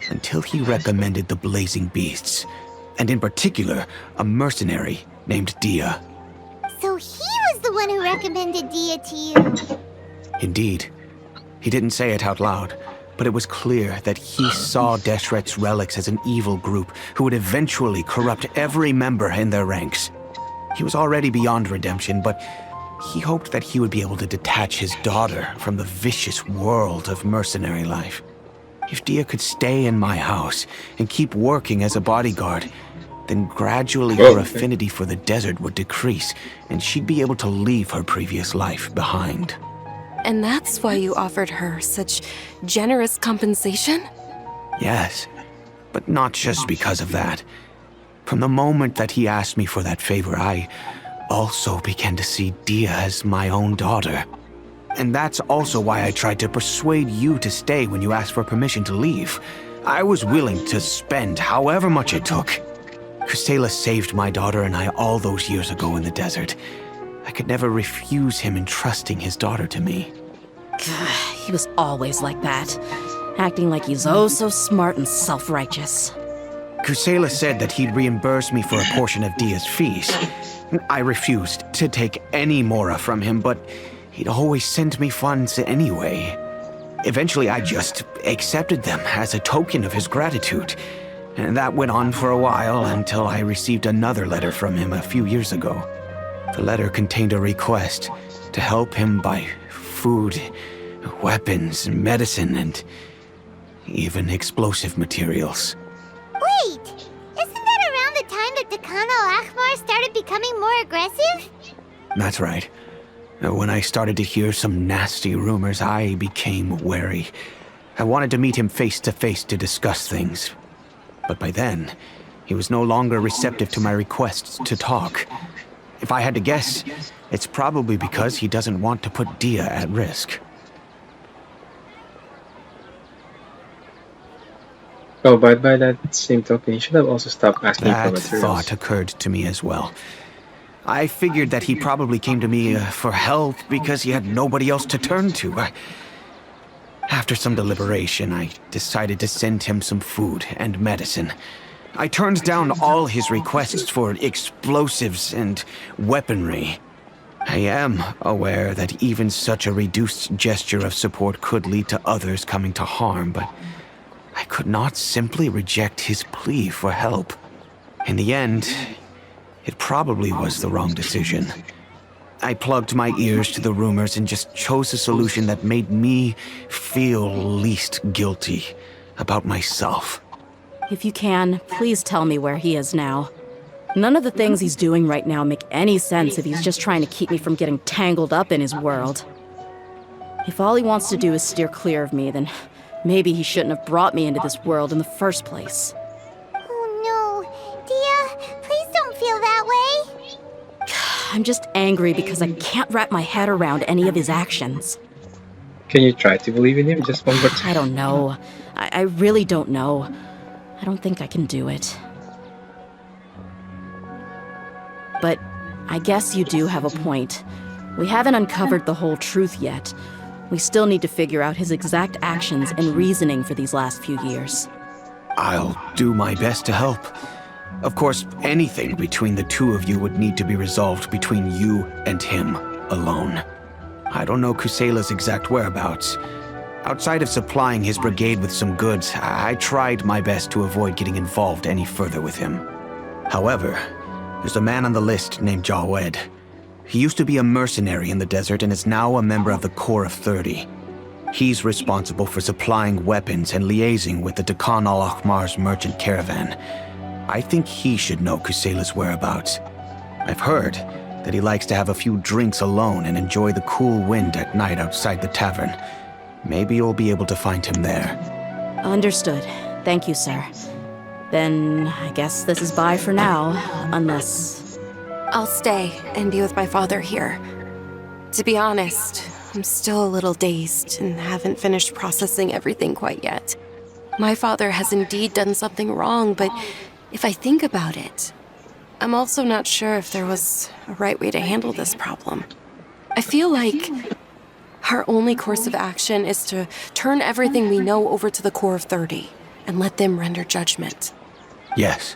until he recommended the Blazing Beasts, and in particular, a mercenary named Dehya. So he was the one who recommended Dehya to you. Indeed. He didn't say it out loud, but it was clear that he saw Deshret's relics as an evil group who would eventually corrupt every member in their ranks. He was already beyond redemption, but he hoped that he would be able to detach his daughter from the vicious world of mercenary life. If Dehya could stay in my house and keep working as a bodyguard, then gradually her affinity for the desert would decrease, and she'd be able to leave her previous life behind. And that's why you offered her such generous compensation? Yes, but not just because of that. From the moment that he asked me for that favor, I also began to see Dehya as my own daughter. And that's also why I tried to persuade you to stay when you asked for permission to leave. I was willing to spend however much it took. Kusela saved my daughter and I all those years ago in the desert. I could never refuse him entrusting his daughter to me. He was always like that, acting like he's oh so smart and self-righteous. Kusela said that he'd reimburse me for a portion of Dehya's fees. I refused to take any mora from him, but he'd always send me funds anyway. Eventually, I just accepted them as a token of his gratitude. And that went on for a while until I received another letter from him a few years ago. The letter contained a request to help him buy food, weapons, medicine, and even explosive materials. Wait! Isn't that around the time that the Khan al-Ahmar started becoming more aggressive? That's right. When I started to hear some nasty rumors, I became wary. I wanted to meet him face to face to discuss things. But by then, he was no longer receptive to my requests to talk. If I had to guess, it's probably because he doesn't want to put Dehya at risk. Oh, but by that same token, you should have also stopped asking for That materials. thought occurred to me as well. I figured that he probably came to me for help because he had nobody else to turn to. After some deliberation, I decided to send him some food and medicine. I turned down all his requests for explosives and weaponry. I am aware that even such a reduced gesture of support could lead to others coming to harm, but I could not simply reject his plea for help. In the end, it probably was the wrong decision. I plugged my ears to the rumors and just chose a solution that made me feel least guilty about myself. If you can, please tell me where he is now. None of the things he's doing right now make any sense if he's just trying to keep me from getting tangled up in his world. If all he wants to do is steer clear of me, then maybe he shouldn't have brought me into this world in the first place. Oh no. Dehya, please don't feel that way. I'm just angry because I can't wrap my head around any of his actions. Can you try to believe in him just one more time? I don't know. I really don't know. I don't think I can do it. But I guess you do have a point. We haven't uncovered the whole truth yet. We still need to figure out his exact actions and reasoning for these last few years. I'll do my best to help. Of course, anything between the two of you would need to be resolved between you and him alone. I don't know Kusela's exact whereabouts. Outside of supplying his brigade with some goods, I tried my best to avoid getting involved any further with him. However, there's a man on the list named Jawed. He used to be a mercenary in the desert and is now a member of the Corps of 30. He's responsible for supplying weapons and liaising with the Khan al-Ahmar's merchant caravan. I think he should know Kusela's whereabouts. I've heard that he likes to have a few drinks alone and enjoy the cool wind at night outside the tavern. Maybe you'll be able to find him there. Understood. Thank you, sir. Then I guess this is bye for now, unless... I'll stay and be with my father here. To be honest, I'm still a little dazed and haven't finished processing everything quite yet. My father has indeed done something wrong, but if I think about it, I'm also not sure if there was a right way to handle this problem. I feel like our only course of action is to turn everything we know over to the Corps of 30 and let them render judgment. Yes.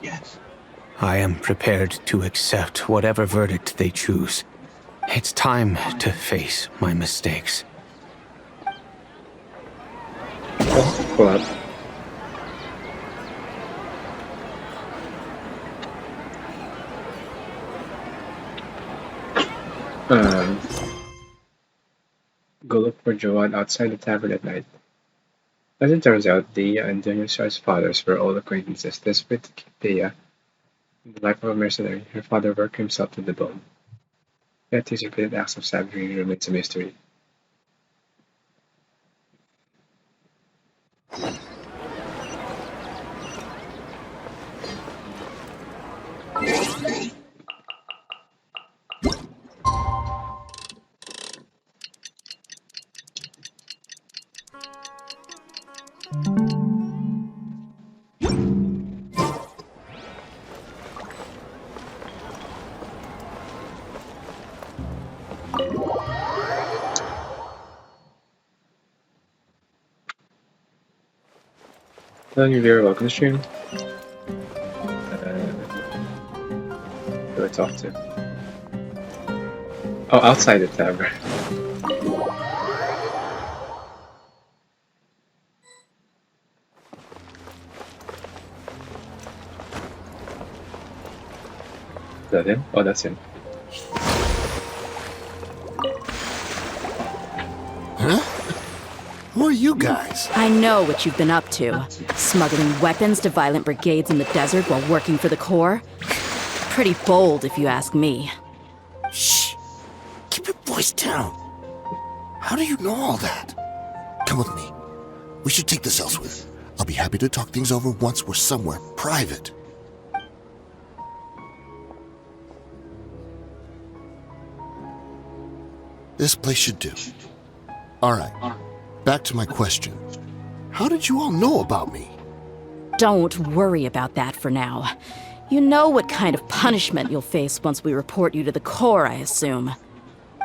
I am prepared to accept whatever verdict they choose. It's time to face my mistakes. Pull up. Go look for Joanne outside the tavern at night. As it turns out, Dehya and Danyashar's fathers were old acquaintances. Desperate to keep Dehya in the life of a mercenary, her father worked himself to the bone. Yet his repeated acts of savagery remains a mystery. Hello, you're very welcome to stream. Who do I talk to? Oh, outside the tavern. Is that him? Oh, that's him. Huh? Who are you guys? I know what you've been up to. Smuggling weapons to violent brigades in the desert while working for the Corps. Pretty bold, if you ask me. Shh. Keep your voice down. How do you know all that? Come with me. We should take this elsewhere. I'll be happy to talk things over once we're somewhere private. This place should do. All right. Back to my question. How did you all know about me? Don't worry about that for now. You know what kind of punishment you'll face once we report you to the Corps, I assume.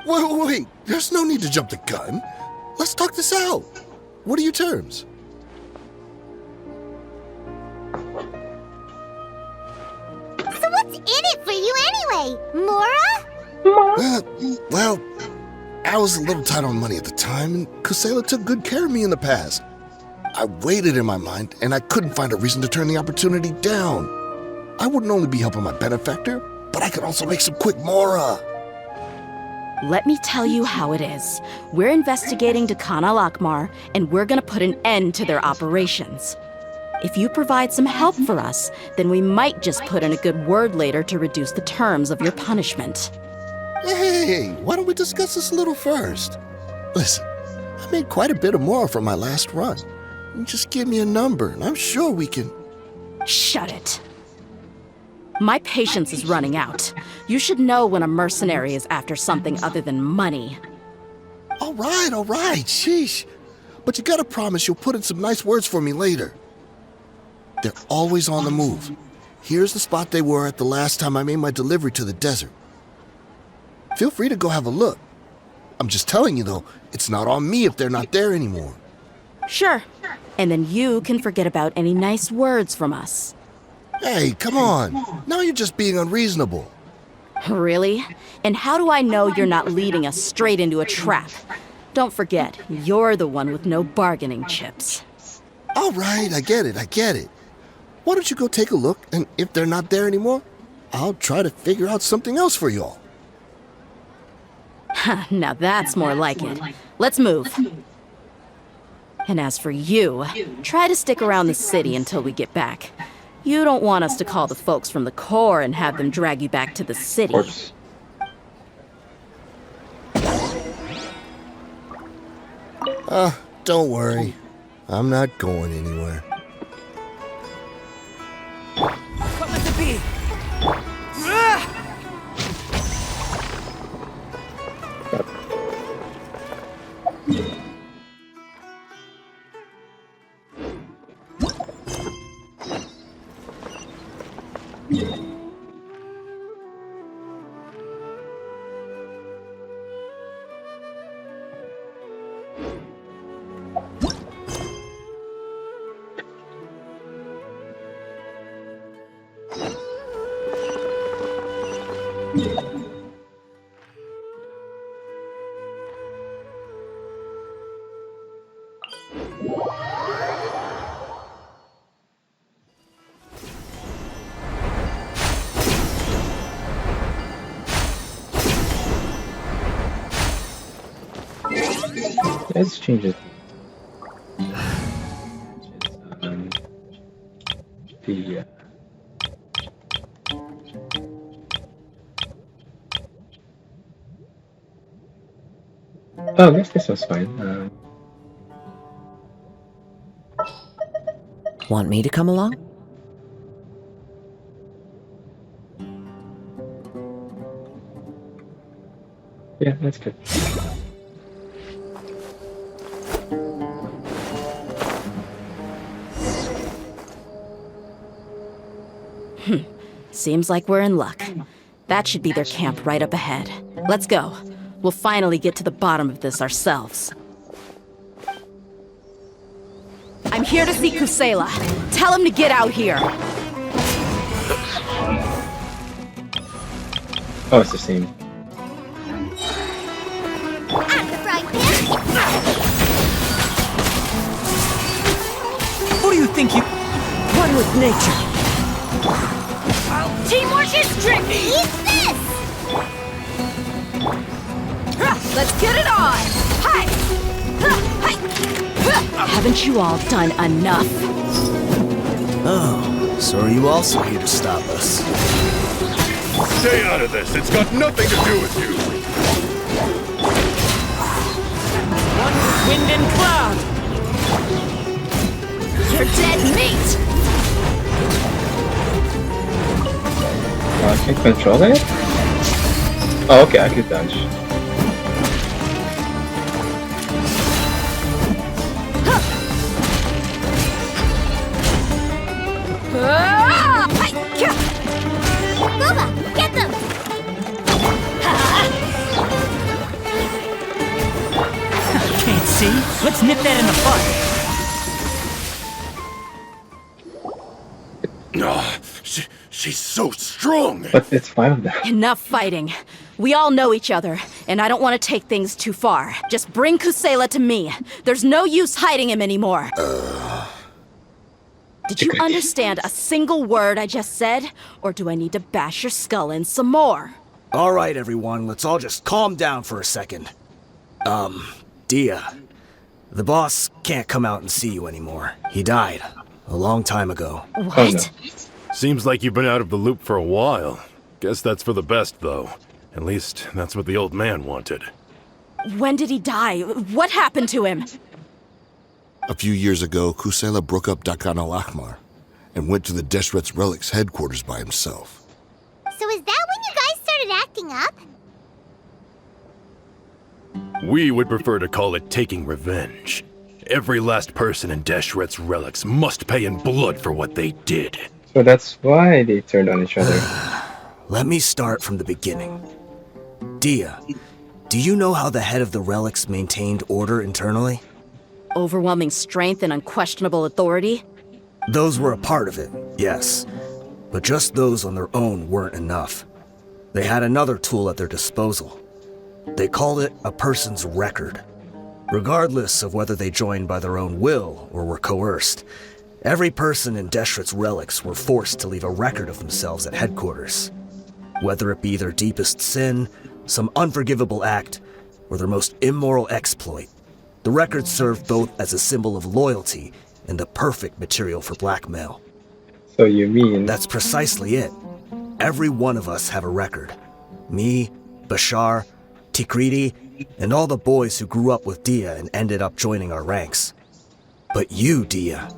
Wait. There's no need to jump the gun. Let's talk this out. What are your terms? So what's in it for you anyway, Mora? Well, I was a little tight on money at the time, and Kusela took good care of me in the past. I weighed it in my mind, and I couldn't find a reason to turn the opportunity down. I wouldn't only be helping my benefactor, but I could also make some quick mora. Let me tell you how it is. We're investigating Khan al-Akmar, and we're gonna put an end to their operations. If you provide some help for us, then we might just put in a good word later to reduce the terms of your punishment. Hey, why don't we discuss this a little first? Listen, I made quite a bit of more from my last run. You just give me a number, and I'm sure we can... Shut it. My patience is running out. You should know when a mercenary is after something other than money. All right, sheesh. But you gotta promise you'll put in some nice words for me later. They're always on the move. Here's the spot they were at the last time I made my delivery to the desert. Feel free to go have a look. I'm just telling you, though, it's not on me if they're not there anymore. Sure. And then you can forget about any nice words from us. Hey, come on. Now you're just being unreasonable. Really? And how do I know you're not leading us straight into a trap? Don't forget, you're the one with no bargaining chips. All right, I get it. Why don't you go take a look, and if they're not there anymore, I'll try to figure out something else for y'all. Now that's more like it. Let's move. And as for you, try to stick around the city until we get back. You don't want us to call the folks from the Corps and have them drag you back to the city. Don't worry. I'm not going anywhere. What must it be? Let's change it. The oh, I guess this was fine. Want me to come along? Yeah, that's good. Seems like we're in luck. That should be their camp right up ahead. Let's go. We'll finally get to the bottom of this ourselves. I'm here to see Kusela. Tell him to get out here. Oh, it's the same. At the frying pan. Who do you think you... One with nature. Teamwork is tricky! Eat this! Let's get it on! Hi! Haven't you all done enough? Oh, so are you also here to stop us? Stay out of this. It's got nothing to do with you. One with wind and cloud. You're dead meat! I can control it? Oh, okay, I could dodge. Boba, get them! Can't see? Let's nip that in the bud. Oh, she's so strong. But it's fine with that. Enough fighting. We all know each other, and I don't want to take things too far. Just bring Kusela to me. There's no use hiding him anymore. Did you understand a single word I just said? Or do I need to bash your skull in some more? All right, everyone, let's all just calm down for a second. Dehya, the boss can't come out and see you anymore. He died a long time ago. What? Oh, no. Seems like you've been out of the loop for a while. Guess that's for the best, though. At least, that's what the old man wanted. When did he die? What happened to him? A few years ago, Kusela broke up Dakan al-Ahmar and went to the Deshret's Relics headquarters by himself. So is that when you guys started acting up? We would prefer to call it taking revenge. Every last person in Deshret's Relics must pay in blood for what they did. So that's why they turned on each other. Let me start from the beginning. Dehya, do you know how the head of the Relics maintained order internally? Overwhelming strength and unquestionable authority? Those were a part of it, yes. But just those on their own weren't enough. They had another tool at their disposal. They called it a person's record. Regardless of whether they joined by their own will or were coerced, every person in Deshret's Relics were forced to leave a record of themselves at headquarters. Whether it be their deepest sin, some unforgivable act, or their most immoral exploit, the record served both as a symbol of loyalty and the perfect material for blackmail. So you mean... That's precisely it. Every one of us have a record. Me, Bashar, Tikriti, and all the boys who grew up with Dehya and ended up joining our ranks. But you, Dehya,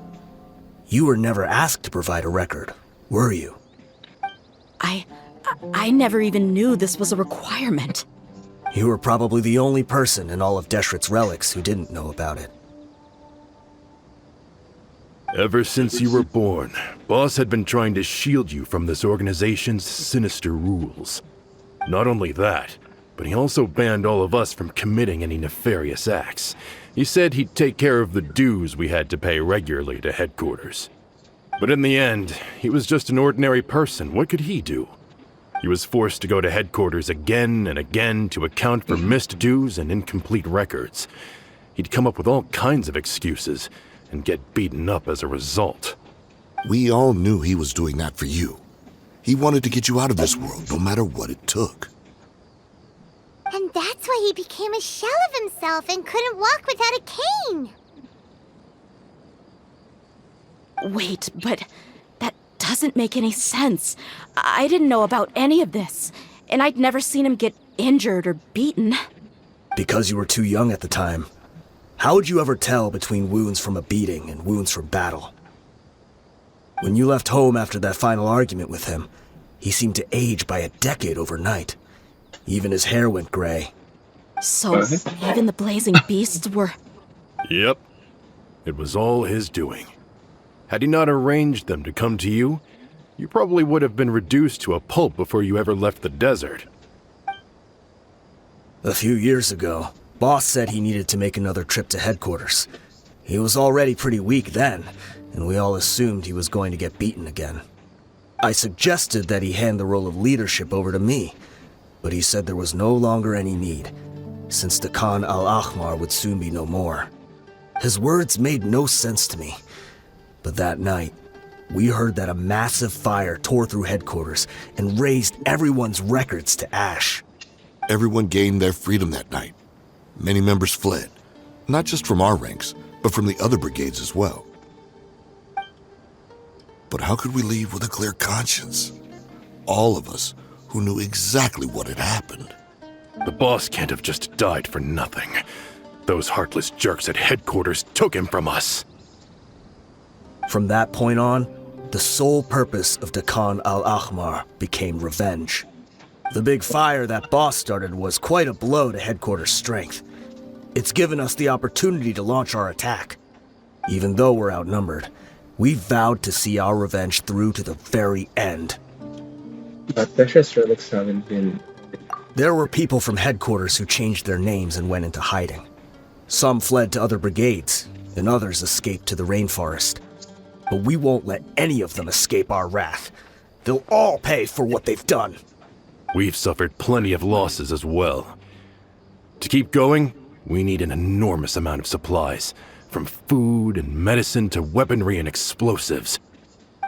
you were never asked to provide a record, were you? I never even knew this was a requirement. You were probably the only person in all of Deshret's Relics who didn't know about it. Ever since you were born, Boss had been trying to shield you from this organization's sinister rules. Not only that, but he also banned all of us from committing any nefarious acts. He said he'd take care of the dues we had to pay regularly to headquarters. But in the end, he was just an ordinary person. What could he do? He was forced to go to headquarters again and again to account for missed dues and incomplete records. He'd come up with all kinds of excuses and get beaten up as a result. We all knew he was doing that for you. He wanted to get you out of this world, no matter what it took. And that's why he became a shell of himself and couldn't walk without a cane. Wait, but that doesn't make any sense. I didn't know about any of this, and I'd never seen him get injured or beaten. Because you were too young at the time. How would you ever tell between wounds from a beating and wounds from battle? When you left home after that final argument with him, he seemed to age by a decade overnight. Even his hair went gray. So, even the blazing beasts were... Yep. It was all his doing. Had he not arranged them to come to you, you probably would have been reduced to a pulp before you ever left the desert. A few years ago, Boss said he needed to make another trip to headquarters. He was already pretty weak then, and we all assumed he was going to get beaten again. I suggested that he hand the role of leadership over to me, but he said there was no longer any need, since the Khan al-Ahmar would soon be no more. His words made no sense to me, but that night, we heard that a massive fire tore through headquarters and razed everyone's records to ash. Everyone gained their freedom that night. Many members fled, not just from our ranks, but from the other brigades as well. But how could we leave with a clear conscience? All of us who knew exactly what had happened. The boss can't have just died for nothing. Those heartless jerks at headquarters took him from us. From that point on, the sole purpose of the Khan al-Ahmar became revenge. The big fire that Boss started was quite a blow to headquarters' strength. It's given us the opportunity to launch our attack. Even though we're outnumbered, we vowed to see our revenge through to the very end. But precious relics haven't been... There were people from headquarters who changed their names and went into hiding. Some fled to other brigades, and others escaped to the rainforest. But we won't let any of them escape our wrath. They'll all pay for what they've done. We've suffered plenty of losses as well. To keep going, we need an enormous amount of supplies, from food and medicine to weaponry and explosives.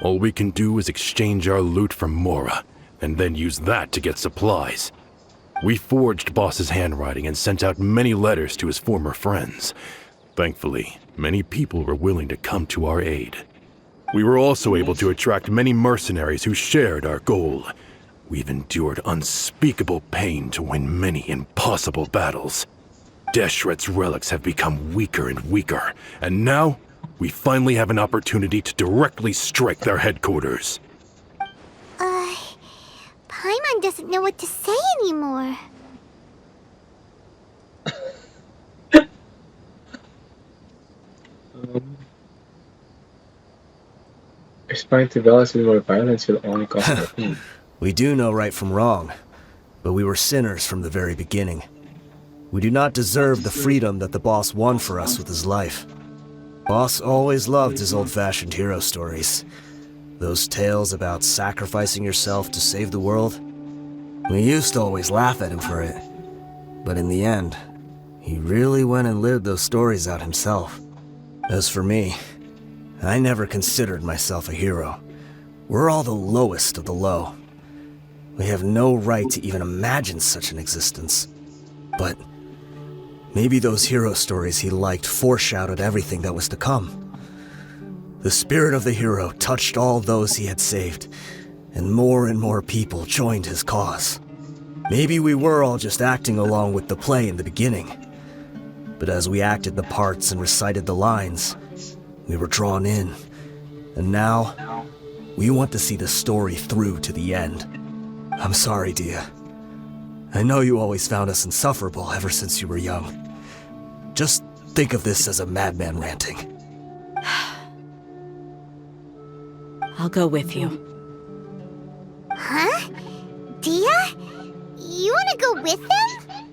All we can do is exchange our loot from Mora, and then use that to get supplies. We forged Boss's handwriting and sent out many letters to his former friends. Thankfully, many people were willing to come to our aid. We were also able to attract many mercenaries who shared our goal. We've endured unspeakable pain to win many impossible battles. Deshret's relics have become weaker and weaker, and now we finally have an opportunity to directly strike their headquarters. Paimon doesn't know what to say anymore. Aspiring to balance with more violence will only cause more pain. We do know right from wrong, but we were sinners from the very beginning. We do not deserve the freedom that the boss won for us with his life. Boss always loved his old-fashioned hero stories. Those tales about sacrificing yourself to save the world. We used to always laugh at him for it. But in the end, he really went and lived those stories out himself. As for me, I never considered myself a hero. We're all the lowest of the low. We have no right to even imagine such an existence. But maybe those hero stories he liked foreshadowed everything that was to come. The spirit of the hero touched all those he had saved, and more people joined his cause. Maybe we were all just acting along with the play in the beginning. But as we acted the parts and recited the lines, we were drawn in. And now, we want to see the story through to the end. I'm sorry, Dehya. I know you always found us insufferable ever since you were young. Just think of this as a madman ranting. I'll go with you. Huh? Dehya? You wanna go with them?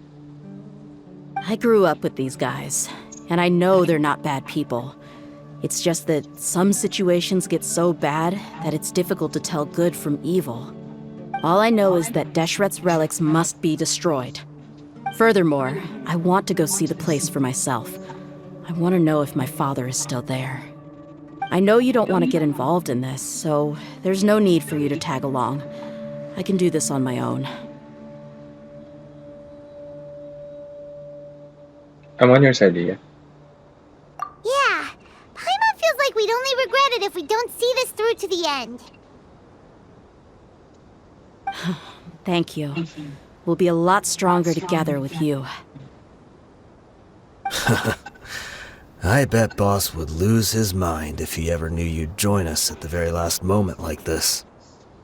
I grew up with these guys, and I know they're not bad people. It's just that some situations get so bad that it's difficult to tell good from evil. All I know is that Deshret's relics must be destroyed. Furthermore, I want to go see the place for myself. I want to know if my father is still there. I know you don't want to get involved in this, so there's no need for you to tag along. I can do this on my own. I'm on your side, Dehya. Yeah, Paimon feels like we'd only regret it if we don't see this through to the end. Thank you. We'll be a lot stronger together with you. I bet Boss would lose his mind if he ever knew you'd join us at the very last moment like this.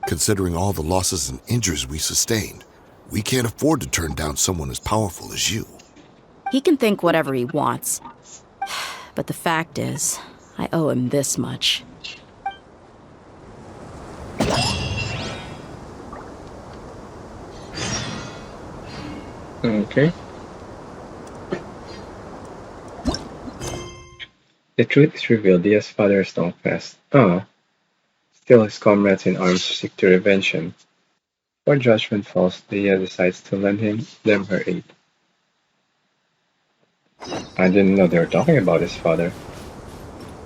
Considering all the losses and injuries we sustained, we can't afford to turn down someone as powerful as you. He can think whatever he wants. But the fact is, I owe him this much. Okay. The truth is revealed. Dehya's father is long past. Still his comrades in arms seek to revenge him. Before judgment falls, Dehya decides to lend them her aid. I didn't know they were talking about his father.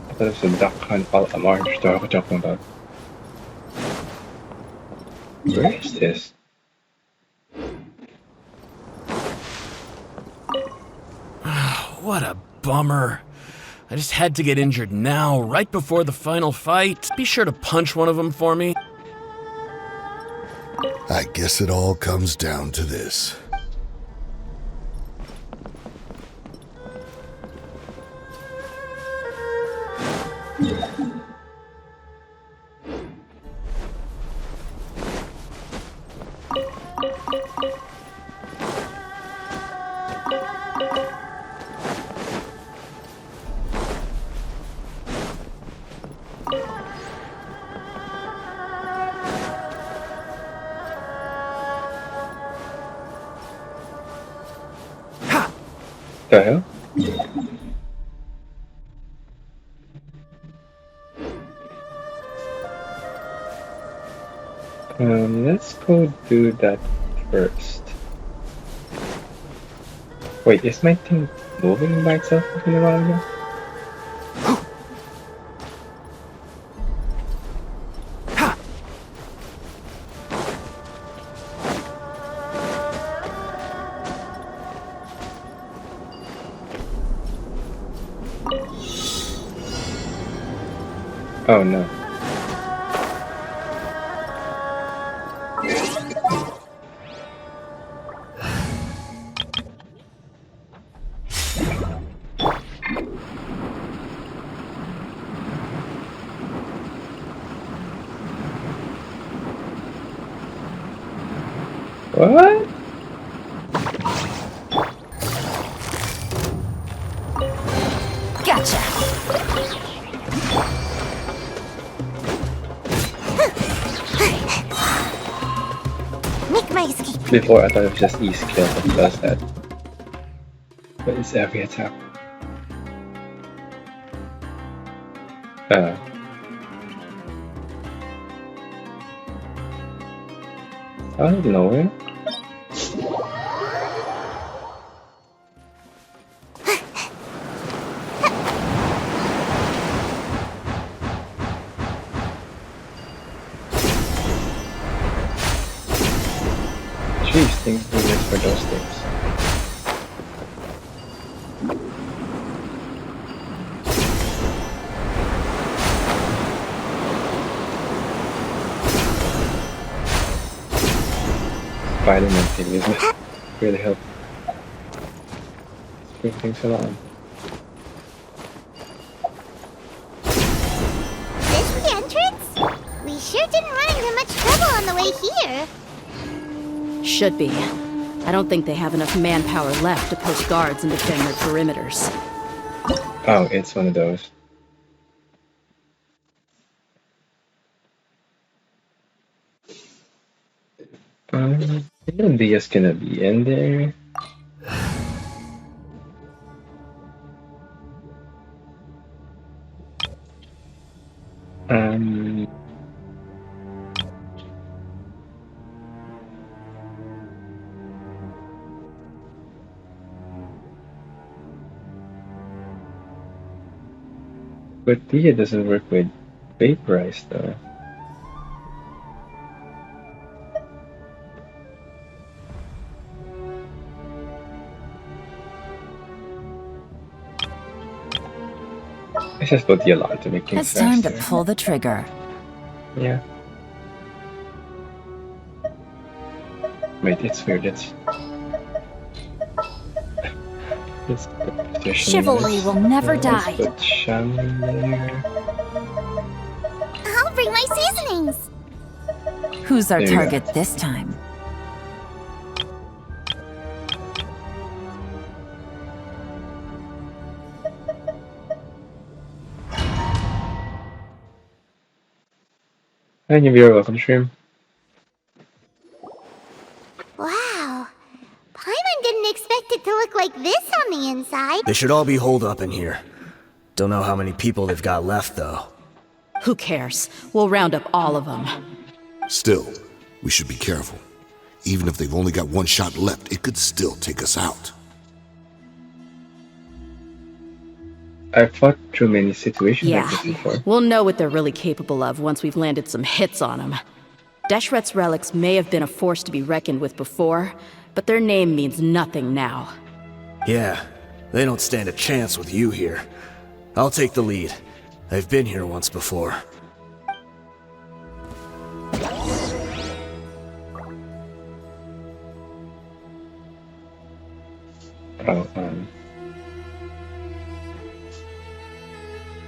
I thought it was a duck hunt Palamar story we're talking about. Where is this? What a bummer. I just had to get injured now, right before the final fight. Be sure to punch one of them for me. I guess it all comes down to this. The hell? Let's go do that first. Wait, is my thing moving by itself a little while ago? Oh no. What? Gotcha. Make my escape. Before I thought it was just E skill that does that. But it's every attack. Out of nowhere? Jeez, thank goodness for those things. Spider-Man thing, isn't it? Really help. Bring things along. This the entrance? We sure didn't run into much trouble on the way here. Should be. I don't think they have enough manpower left to post guards and defend their perimeters. Oh, it's one of those. I think Dia's gonna be in there. But Dia doesn't work with Vaporize though. I just put the alarm to make things It's time to faster. pull the trigger. Yeah. Wait, it's weird. It's the position. Chivalry will never Let's die. put Shami there. I'll bring my seasonings. Who's our There you go. target this time? Thank you, viewer. Welcome to stream. Wow. Paimon didn't expect it to look like this on the inside. They should all be holed up in here. Don't know how many people they've got left, though. Who cares? We'll round up all of them. Still, we should be careful. Even if they've only got one shot left, it could still take us out. I've fought through many situations Yeah, like this before. we'll know what they're really capable of once we've landed some hits on them. Deshret's relics may have been a force to be reckoned with before, but their name means nothing now. Yeah, they don't stand a chance with you here. I'll take the lead. I've been here once before. Oh,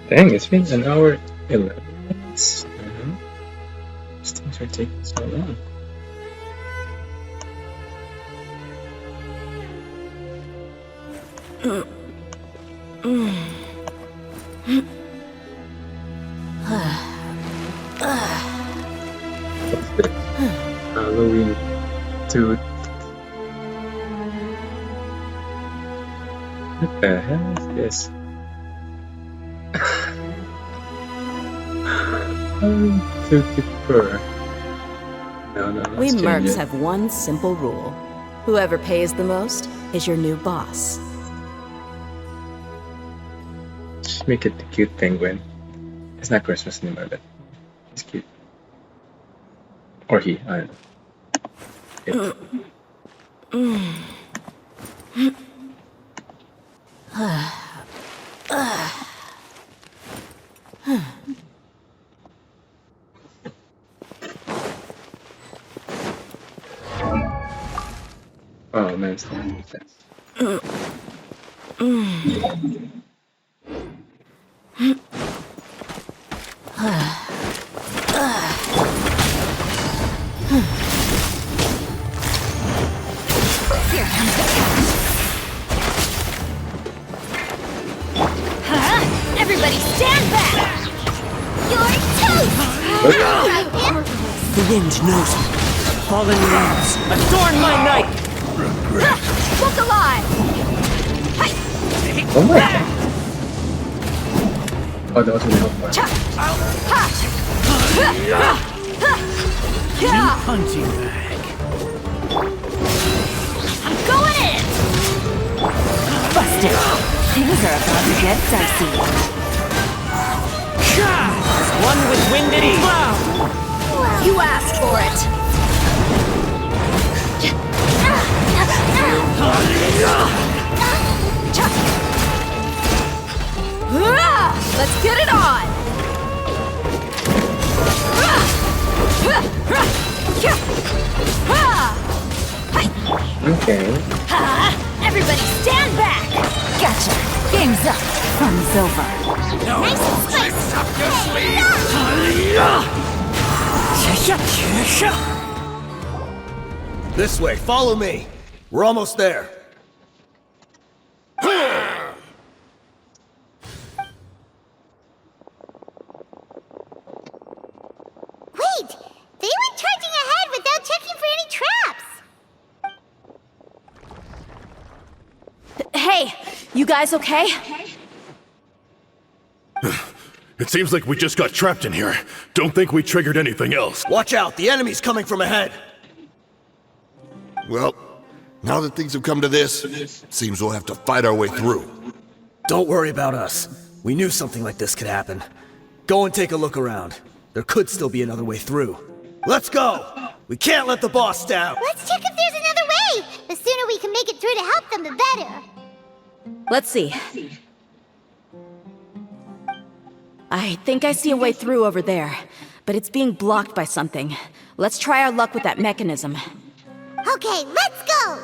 dang, it's been an hour 11 minutes. These things are taking so long. What's this? Halloween 2. What the hell is this? To defer. No, We let's change mercs it. have one simple rule. Whoever pays the most is your new boss. Just make it the cute penguin. It's not Christmas anymore, but it's cute. Or he, I don't know. Oh man, it's not like this. Here comes the catch. Everybody stand back! You're toast! The wind knows me. Fallen leaves, adorn my night! Look alive! Oh my god. Oh, that was really helpful. New punching bag. I'm going in! Busted! Things are about to get dicey. As one with wind and cloud! You asked for it! Let's get it on! Okay. Everybody stand back! Gotcha! Game's up! Fun's over! Nice and spicy! up your sleeve! This way, follow me. We're almost there. Wait! They went charging ahead without checking for any traps! Hey, you guys okay? It seems like we just got trapped in here. Don't think we triggered anything else. Watch out, the enemy's coming from ahead. Well, now that things have come to this, seems we'll have to fight our way through. Don't worry about us. We knew something like this could happen. Go and take a look around. There could still be another way through. Let's go! We can't let the boss down! Let's check if there's another way! The sooner we can make it through to help them, the better. Let's see. I think I see a way through over there, but it's being blocked by something. Let's try our luck with that mechanism. Okay, let's go!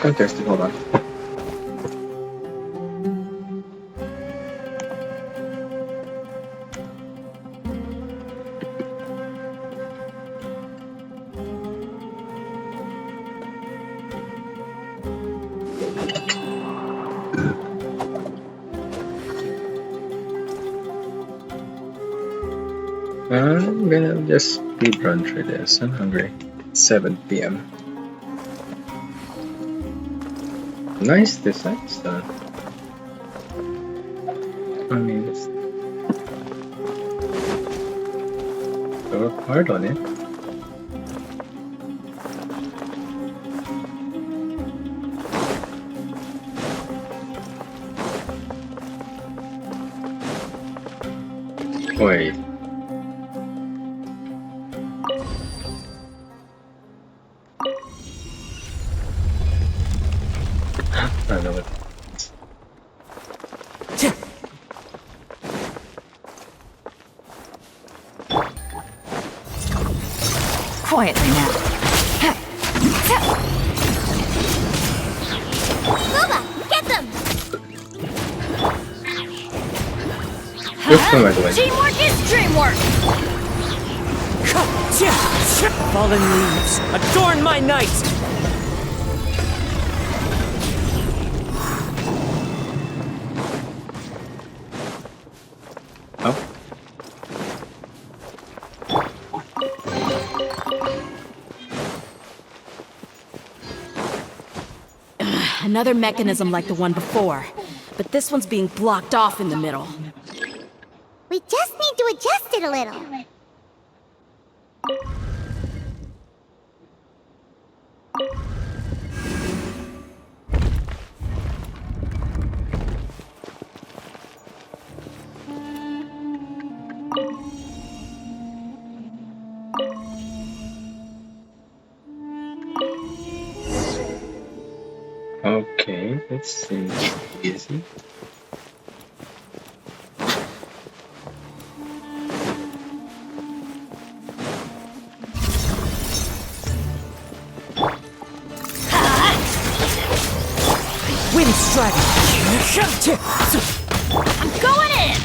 I'm thirsty, hold on. I'm gonna just speed run through this. I'm hungry. It's 7 p.m. Nice designs though. I mean, it's so hard on it. Wait. I know it. Quietly now. Booba, get them! Just come back away. Teamwork is dreamwork! Fallen leaves, adorn my night! Oh. Another mechanism like the one before, but this one's being blocked off in the middle. We just need to adjust it a little. Okay, this seems easy. Wind strike! I'm going in!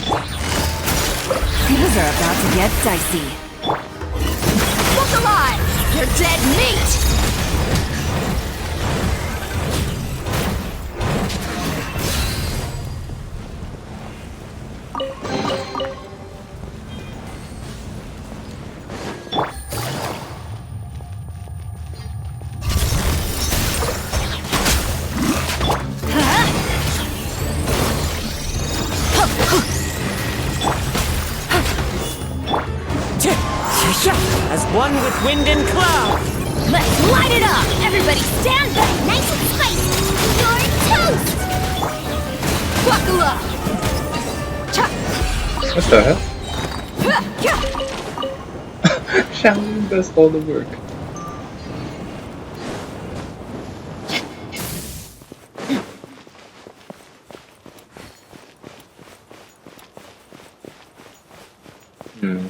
Things are about to get dicey. Look alive! You're dead meat! As one with wind and cloud! Let's light it up! Everybody stand back! Nice and spicy! You're toast! Buckle up! What the hell? Shannon does all the work. Hmm.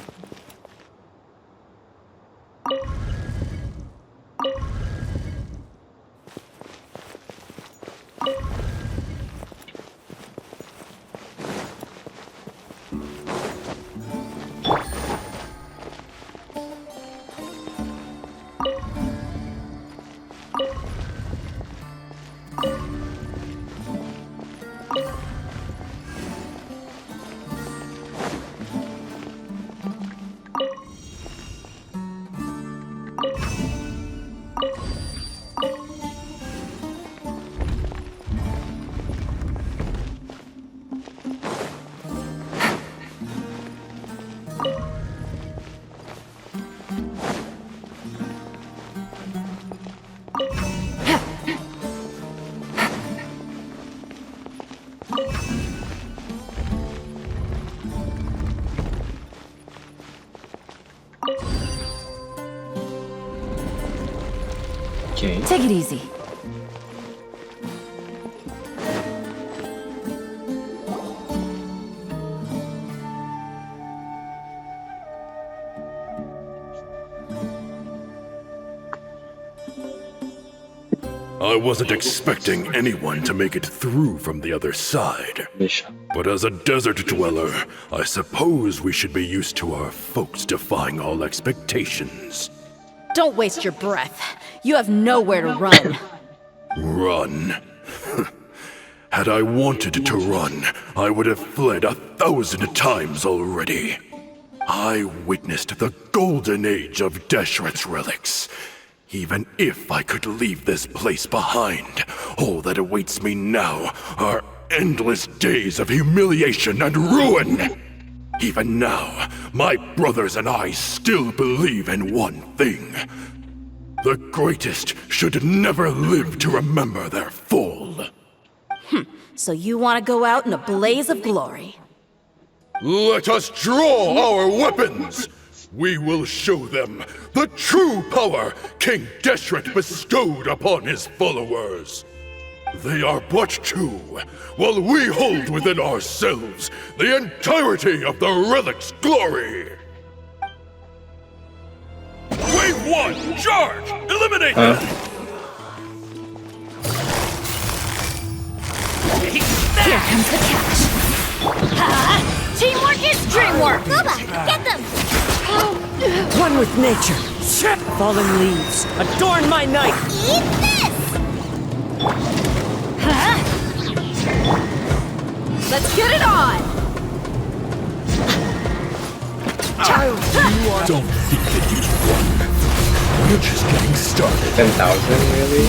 Okay. Take it easy. I wasn't expecting anyone to make it through from the other side. But as a desert dweller, I suppose we should be used to our folks defying all expectations. Don't waste your breath. You have nowhere to run. Run? Had I wanted to run, I would have fled 1,000 times already. I witnessed the golden age of Deshret's relics. Even if I could leave this place behind, all that awaits me now are endless days of humiliation and ruin. Even now, my brothers and I still believe in one thing. The greatest should never live to remember their fall. So you want to go out in a blaze of glory? Let us draw our weapons! We will show them the true power King Deshret bestowed upon his followers. They are but two, while we hold within ourselves the entirety of the relic's glory. Wave 1, charge! Eliminate them! Here comes the catch. Ha! Teamwork is dreamwork! Bubba, get them! One with nature. Fallen leaves. Adorn my night. Eat this! Huh? Let's get it on! Don't think that you've won. We're just getting started. 10,000, really?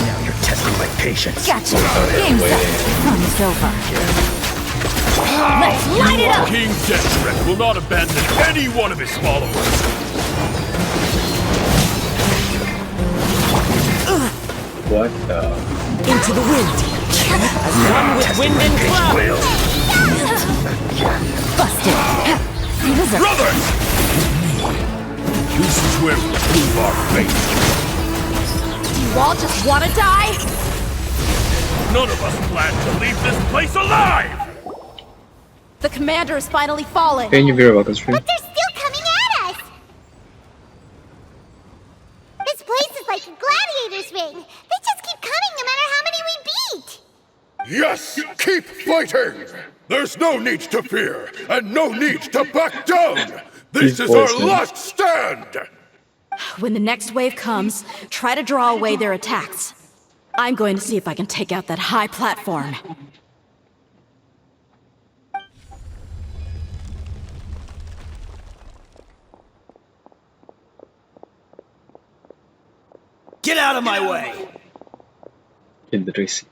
Now you're testing my patience. Gotcha. Game's up. Fun's over. Let's light it up! King Deshret will not abandon any one of his followers. What the? Into the wind. As one with wind and cloud. Busted. Brothers! This is where we prove our fate. Do you all just want to die? None of us plan to leave this place alive! The commander has finally fallen. Thank you very welcome, stream. But they're still coming at us! This place is like a gladiator's ring. They just keep coming no matter how many we beat! Yes! Keep fighting! There's no need to fear, and no need to back down! This is our last stand! When the next wave comes, try to draw away their attacks. I'm going to see if I can take out that high platform. Get out of my way! Idrisi.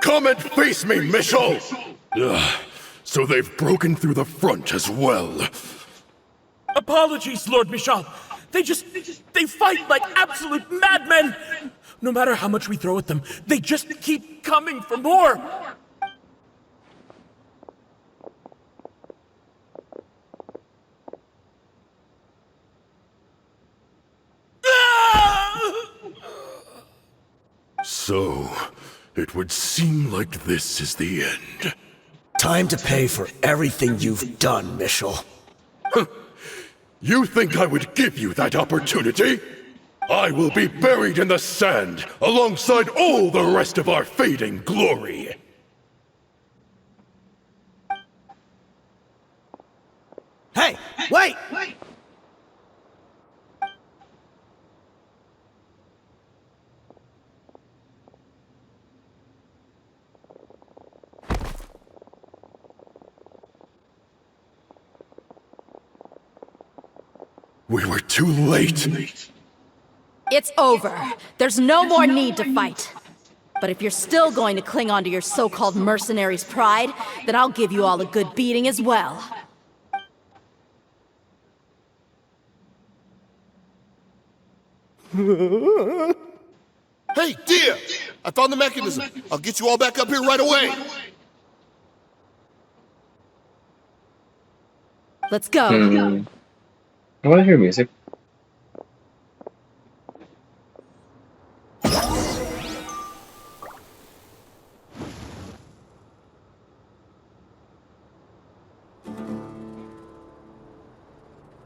Come and face me, Michel! So they've broken through the front as well. Apologies, Lord Michal. They fight like absolute madmen! No matter how much we throw at them, they just keep coming for more! So, it would seem like this is the end. Time to pay for everything you've done, Michel. You think I would give you that opportunity? I will be buried in the sand alongside all the rest of our fading glory. Hey, wait! We were too late. It's over. There's no more need to fight. But if you're still going to cling on to your so-called mercenary's pride, then I'll give you all a good beating as well. Hey, Dehya! I found the mechanism. I'll get you all back up here right away. Let's go. I want to hear music.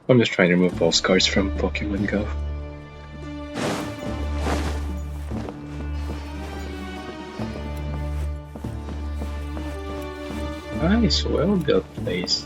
I'm just trying to remove all scars from Pokemon Go. Nice, well built place.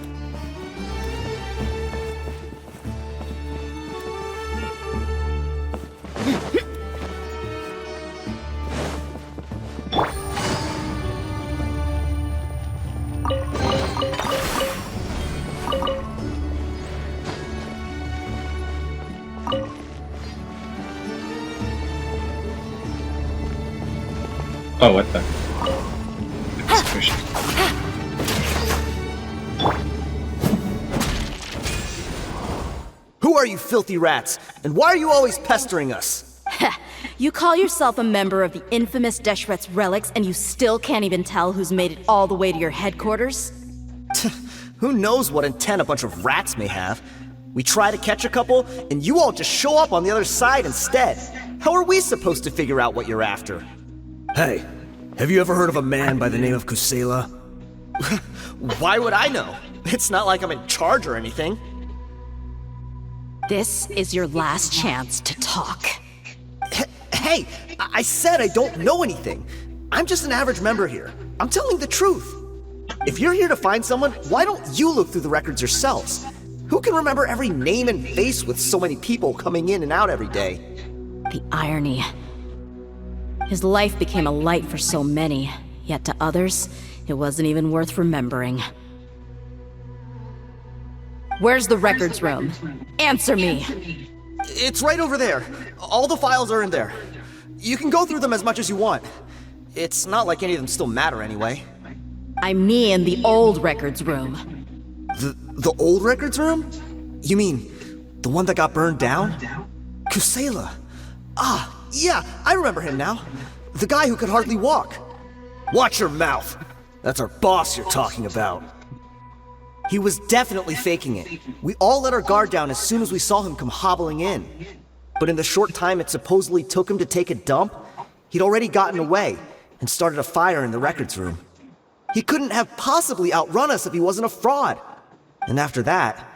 Oh, what the? Who are you filthy rats? And why are you always pestering us? You call yourself a member of the infamous Deshret's relics and you still can't even tell who's made it all the way to your headquarters? Who knows what intent a bunch of rats may have? We try to catch a couple, and you all just show up on the other side instead. How are we supposed to figure out what you're after? Hey, have you ever heard of a man by the name of Kusela? Why would I know? It's not like I'm in charge or anything. This is your last chance to talk. Hey, I said I don't know anything. I'm just an average member here. I'm telling the truth. If you're here to find someone, why don't you look through the records yourselves? Who can remember every name and face with so many people coming in and out every day? The irony. His life became a light for so many, yet to others, it wasn't even worth remembering. Where's the records room? Answer me! It's right over there. All the files are in there. You can go through them as much as you want. It's not like any of them still matter anyway. I mean the old records room. The old records room? You mean, the one that got burned down? Kusela. Ah, yeah, I remember him now. The guy who could hardly walk. Watch your mouth. That's our boss you're talking about. He was definitely faking it. We all let our guard down as soon as we saw him come hobbling in. But in the short time it supposedly took him to take a dump, he'd already gotten away and started a fire in the records room. He couldn't have possibly outrun us if he wasn't a fraud. And after that,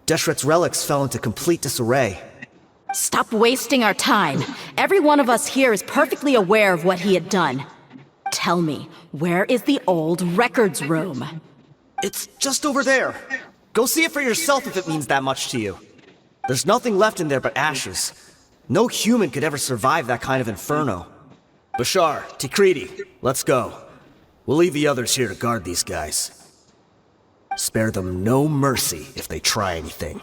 Deshret's relics fell into complete disarray. Stop wasting our time. Every one of us here is perfectly aware of what he had done. Tell me, where is the old records room? It's just over there. Go see it for yourself if it means that much to you. There's nothing left in there but ashes. No human could ever survive that kind of inferno. Bashar, Tikriti, let's go. We'll leave the others here to guard these guys. Spare them no mercy if they try anything.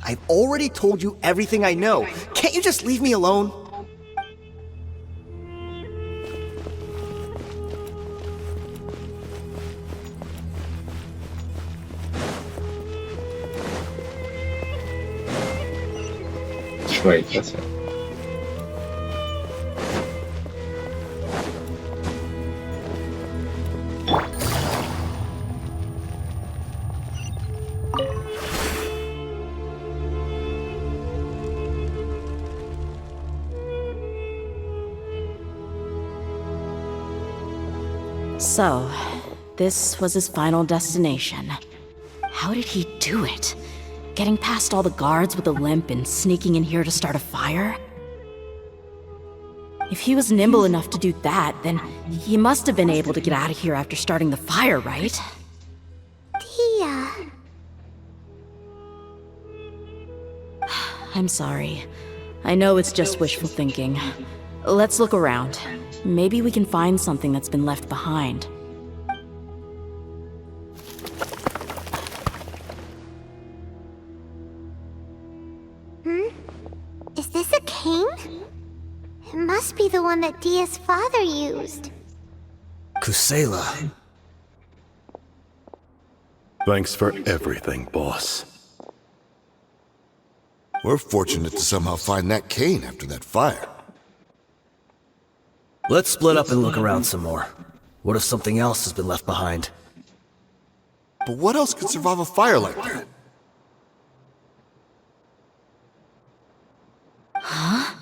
I've already told you everything I know. Can't you just leave me alone? Wait, that's it. So, this was his final destination. How did he do it? Getting past all the guards with a limp and sneaking in here to start a fire? If he was nimble enough to do that, then he must have been able to get out of here after starting the fire, right? Dehya. I'm sorry. I know it's just wishful thinking. Let's look around. Maybe we can find something that's been left behind. Is this a cane? It must be the one that Dehya's father used. Kusela. Thanks for everything, boss. We're fortunate to somehow find that cane after that fire. Let's split up and look around some more. What if something else has been left behind? But what else could survive a fire like that? Huh?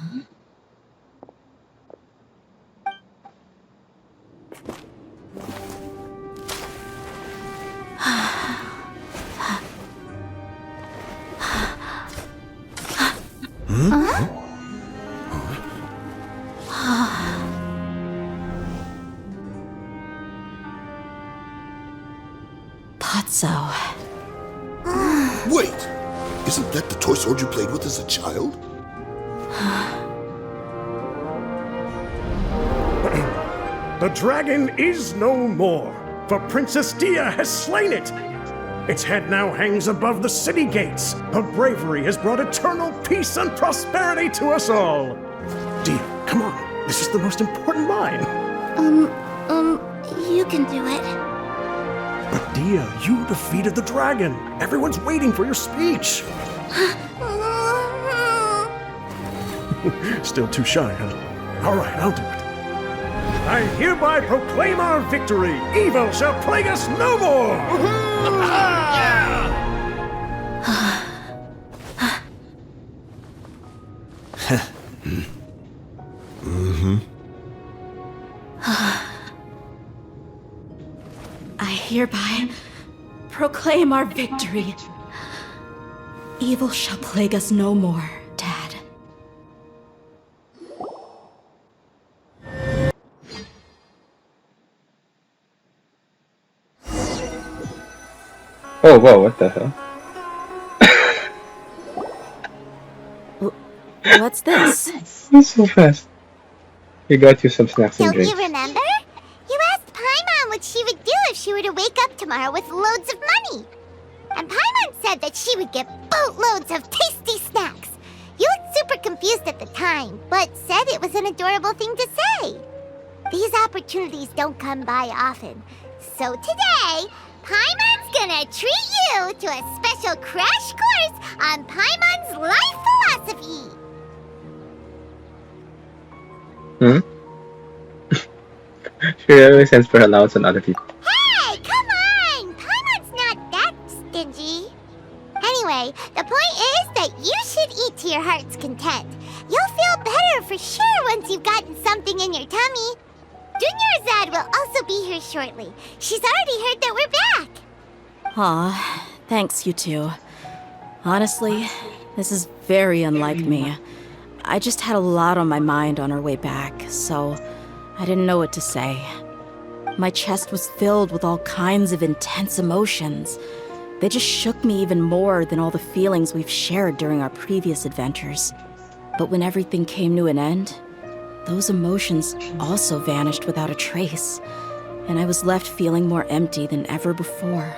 Potso. Wait! Isn't that the toy sword you played with as a child? The dragon is no more, for Princess Dehya has slain it. Its head now hangs above the city gates. Her bravery has brought eternal peace and prosperity to us all. Dehya, come on. This is the most important line. You can do it. But Dehya, you defeated the dragon. Everyone's waiting for your speech. Still too shy, huh? All right, I'll do it. I hereby proclaim our victory. Evil shall plague us no more. I hereby proclaim our victory. Evil shall plague us no more, Dad. Oh, whoa, what the hell? What's this? It's so fast. You got you some snacks and Don't drinks. you remember? You asked Paimon what she would do if she were to wake up tomorrow with loads of money. And Paimon said that she would get boatloads of tasty snacks. You looked super confused at the time, but said it was an adorable thing to say. These opportunities don't come by often. So today, Paimon's gonna treat you to a special crash course on Paimon's life philosophy. Hmm? She really sends for allowance on other people. Hey, come on! Paimon's not that stingy. Anyway, the point is that you should eat to your heart's content. You'll feel better for sure once you've gotten something in your tummy. Dunyarzad will also be here shortly. She's already heard that we're back. Aw, thanks, you two. Honestly, this is very unlike me. I just had a lot on my mind on our way back, so I didn't know what to say. My chest was filled with all kinds of intense emotions. They just shook me even more than all the feelings we've shared during our previous adventures. But when everything came to an end, those emotions also vanished without a trace, and I was left feeling more empty than ever before.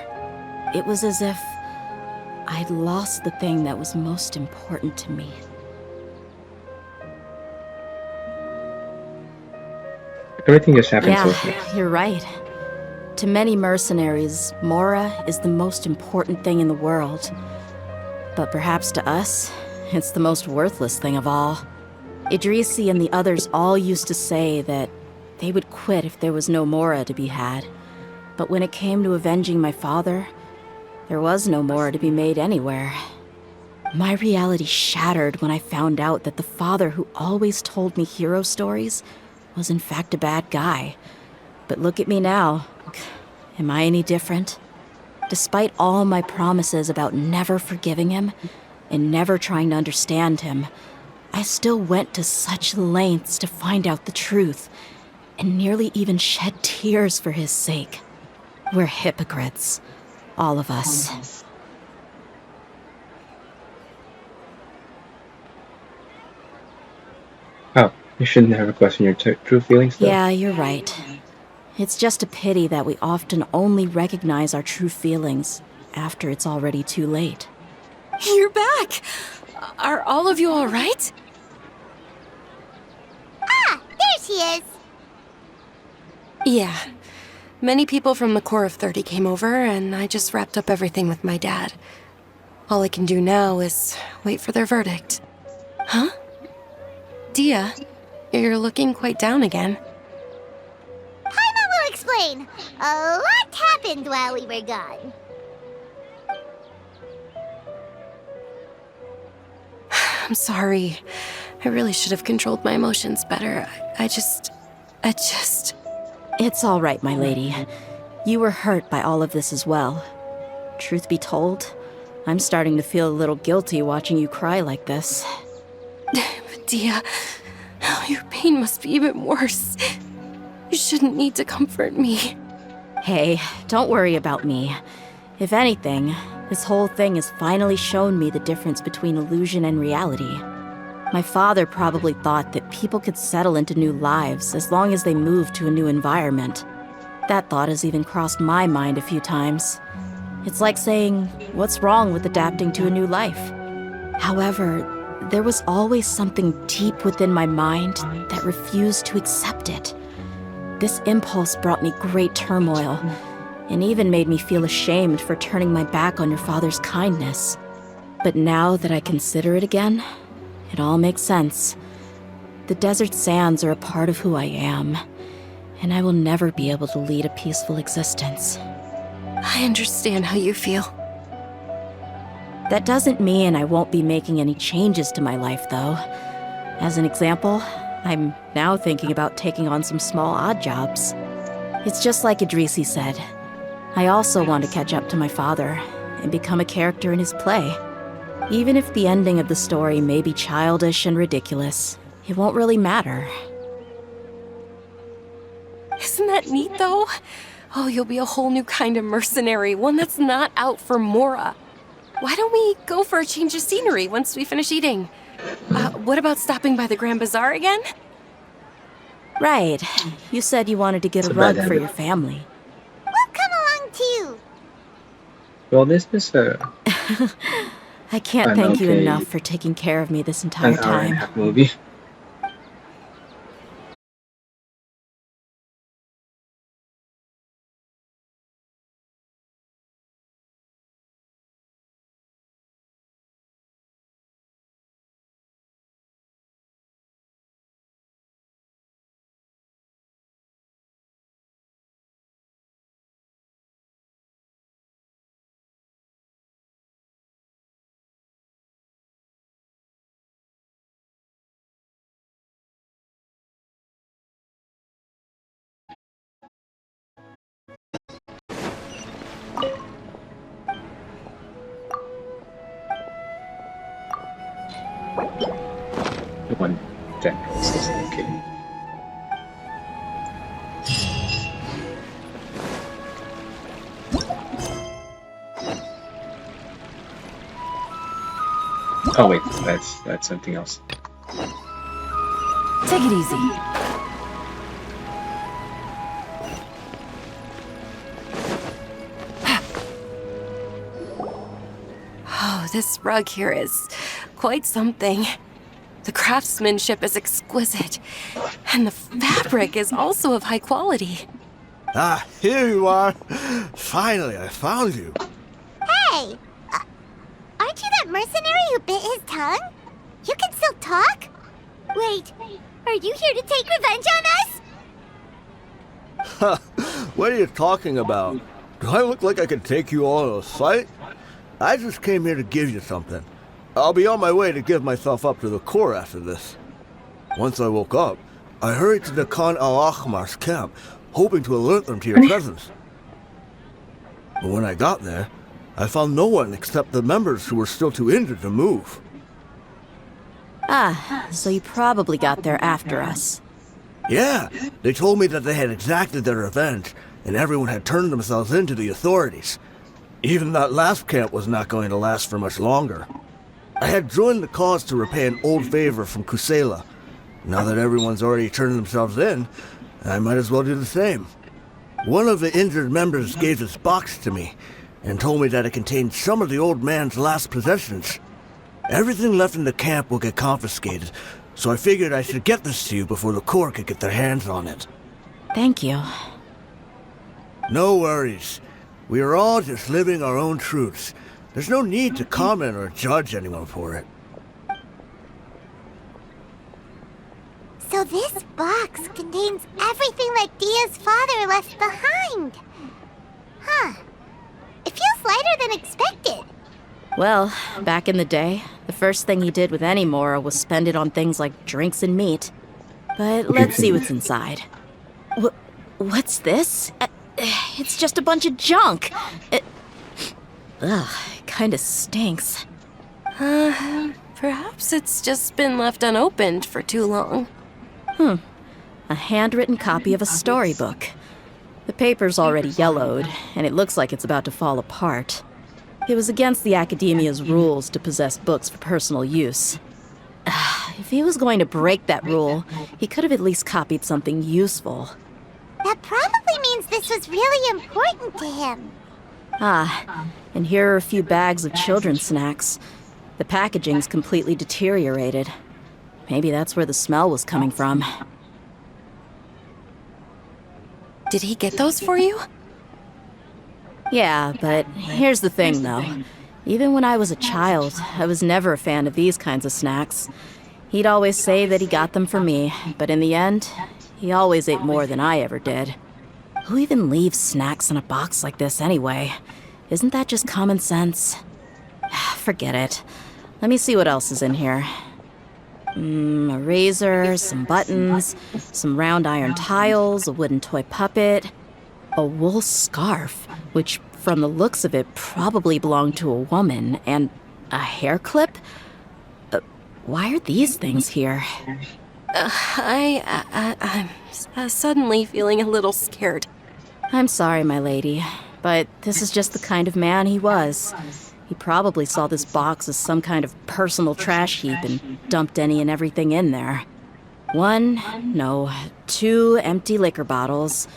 It was as if I'd lost the thing that was most important to me. Everything just happened so fast. Yeah, you're right. To many mercenaries, Mora is the most important thing in the world. But perhaps to us, it's the most worthless thing of all. Idrisi and the others all used to say that they would quit if there was no Mora to be had. But when it came to avenging my father, there was no Mora to be made anywhere. My reality shattered when I found out that the father who always told me hero stories was in fact a bad guy. But look at me now. Am I any different? Despite all my promises about never forgiving him and never trying to understand him, I still went to such lengths to find out the truth, and nearly even shed tears for his sake. We're hypocrites, all of us. Oh, you shouldn't ever question your true feelings, though. Yeah, you're right. It's just a pity that we often only recognize our true feelings after it's already too late. You're back! Are all of you all right? Ah, there she is. Yeah. Many people from the Corps of 30 came over, and I just wrapped up everything with my dad. All I can do now is wait for their verdict. Huh? Dehya, you're looking quite down again. explain. A lot happened while we were gone. I'm sorry. I really should have controlled my emotions better. I just... It's all right, my lady. You were hurt by all of this as well. Truth be told, I'm starting to feel a little guilty watching you cry like this. Dehya, your pain must be even worse. You shouldn't need to comfort me. Hey, don't worry about me. If anything, this whole thing has finally shown me the difference between illusion and reality. My father probably thought that people could settle into new lives as long as they moved to a new environment. That thought has even crossed my mind a few times. It's like saying, what's wrong with adapting to a new life? However, there was always something deep within my mind that refused to accept it. This impulse brought me great turmoil, and even made me feel ashamed for turning my back on your father's kindness. But now that I consider it again, it all makes sense. The desert sands are a part of who I am, and I will never be able to lead a peaceful existence. I understand how you feel. That doesn't mean I won't be making any changes to my life, though. As an example, I'm now thinking about taking on some small odd jobs. It's just like Idrisi said. I also want to catch up to my father and become a character in his play. Even if the ending of the story may be childish and ridiculous, it won't really matter. Isn't that neat, though? Oh, you'll be a whole new kind of mercenary, one that's not out for Mora. Why don't we go for a change of scenery once we finish eating? What about stopping by the Grand Bazaar again? Right. You said you wanted to get a rug for your family. We'll come along too. Well, this is I can't thank you enough for taking care of me this entire an hour and a time. half movie. One general system, okay. Oh wait, that's something else. Take it easy. Oh, this rug here is quite something. The craftsmanship is exquisite, and the fabric is also of high quality. Ah, here you are. Finally, I found you. Hey! Aren't you that mercenary who bit his tongue? You can still talk? Wait, are you here to take revenge on us? What are you talking about? Do I look like I could take you all in a fight? I just came here to give you something. I'll be on my way to give myself up to the Corps after this. Once I woke up, I hurried to the Khan al-Ahmar's camp, hoping to alert them to your presence. But when I got there, I found no one except the members who were still too injured to move. Ah, so you probably got there after us. Yeah, they told me that they had exacted their revenge, and everyone had turned themselves in to the authorities. Even that last camp was not going to last for much longer. I had joined the cause to repay an old favor from Kusela. Now that everyone's already turned themselves in, I might as well do the same. One of the injured members gave this box to me, and told me that it contained some of the old man's last possessions. Everything left in the camp will get confiscated, so I figured I should get this to you before the Corps could get their hands on it. Thank you. No worries. We are all just living our own truths. There's no need to comment or judge anyone for it. So this box contains everything that Dehya's father left behind. Huh. It feels lighter than expected. Well, back in the day, the first thing he did with any Mora was spend it on things like drinks and meat. But let's see what's inside. What's this? It's just a bunch of junk. It kinda stinks. Perhaps it's just been left unopened for too long. A handwritten copy of a storybook. The paper's already yellowed, and it looks like it's about to fall apart. It was against the Academia's rules to possess books for personal use. If he was going to break that rule, he could have at least copied something useful. That probably means this was really important to him. And here are a few bags of children's snacks. The packaging's completely deteriorated. Maybe that's where the smell was coming from. Did he get those for you? Yeah, but here's the thing, though. Even when I was a child, I was never a fan of these kinds of snacks. He'd always say that he got them for me, but in the end, he always ate more than I ever did. Who even leaves snacks in a box like this anyway? Isn't that just common sense? Forget it. Let me see what else is in here. A razor, some buttons, some round iron tiles, a wooden toy puppet, a wool scarf, which from the looks of it probably belonged to a woman, and a hair clip? Why are these things here? I'm suddenly feeling a little scared. I'm sorry, my lady, but this is just the kind of man he was. He probably saw this box as some kind of personal trash heap and dumped any and everything in there. 2 empty liquor bottles.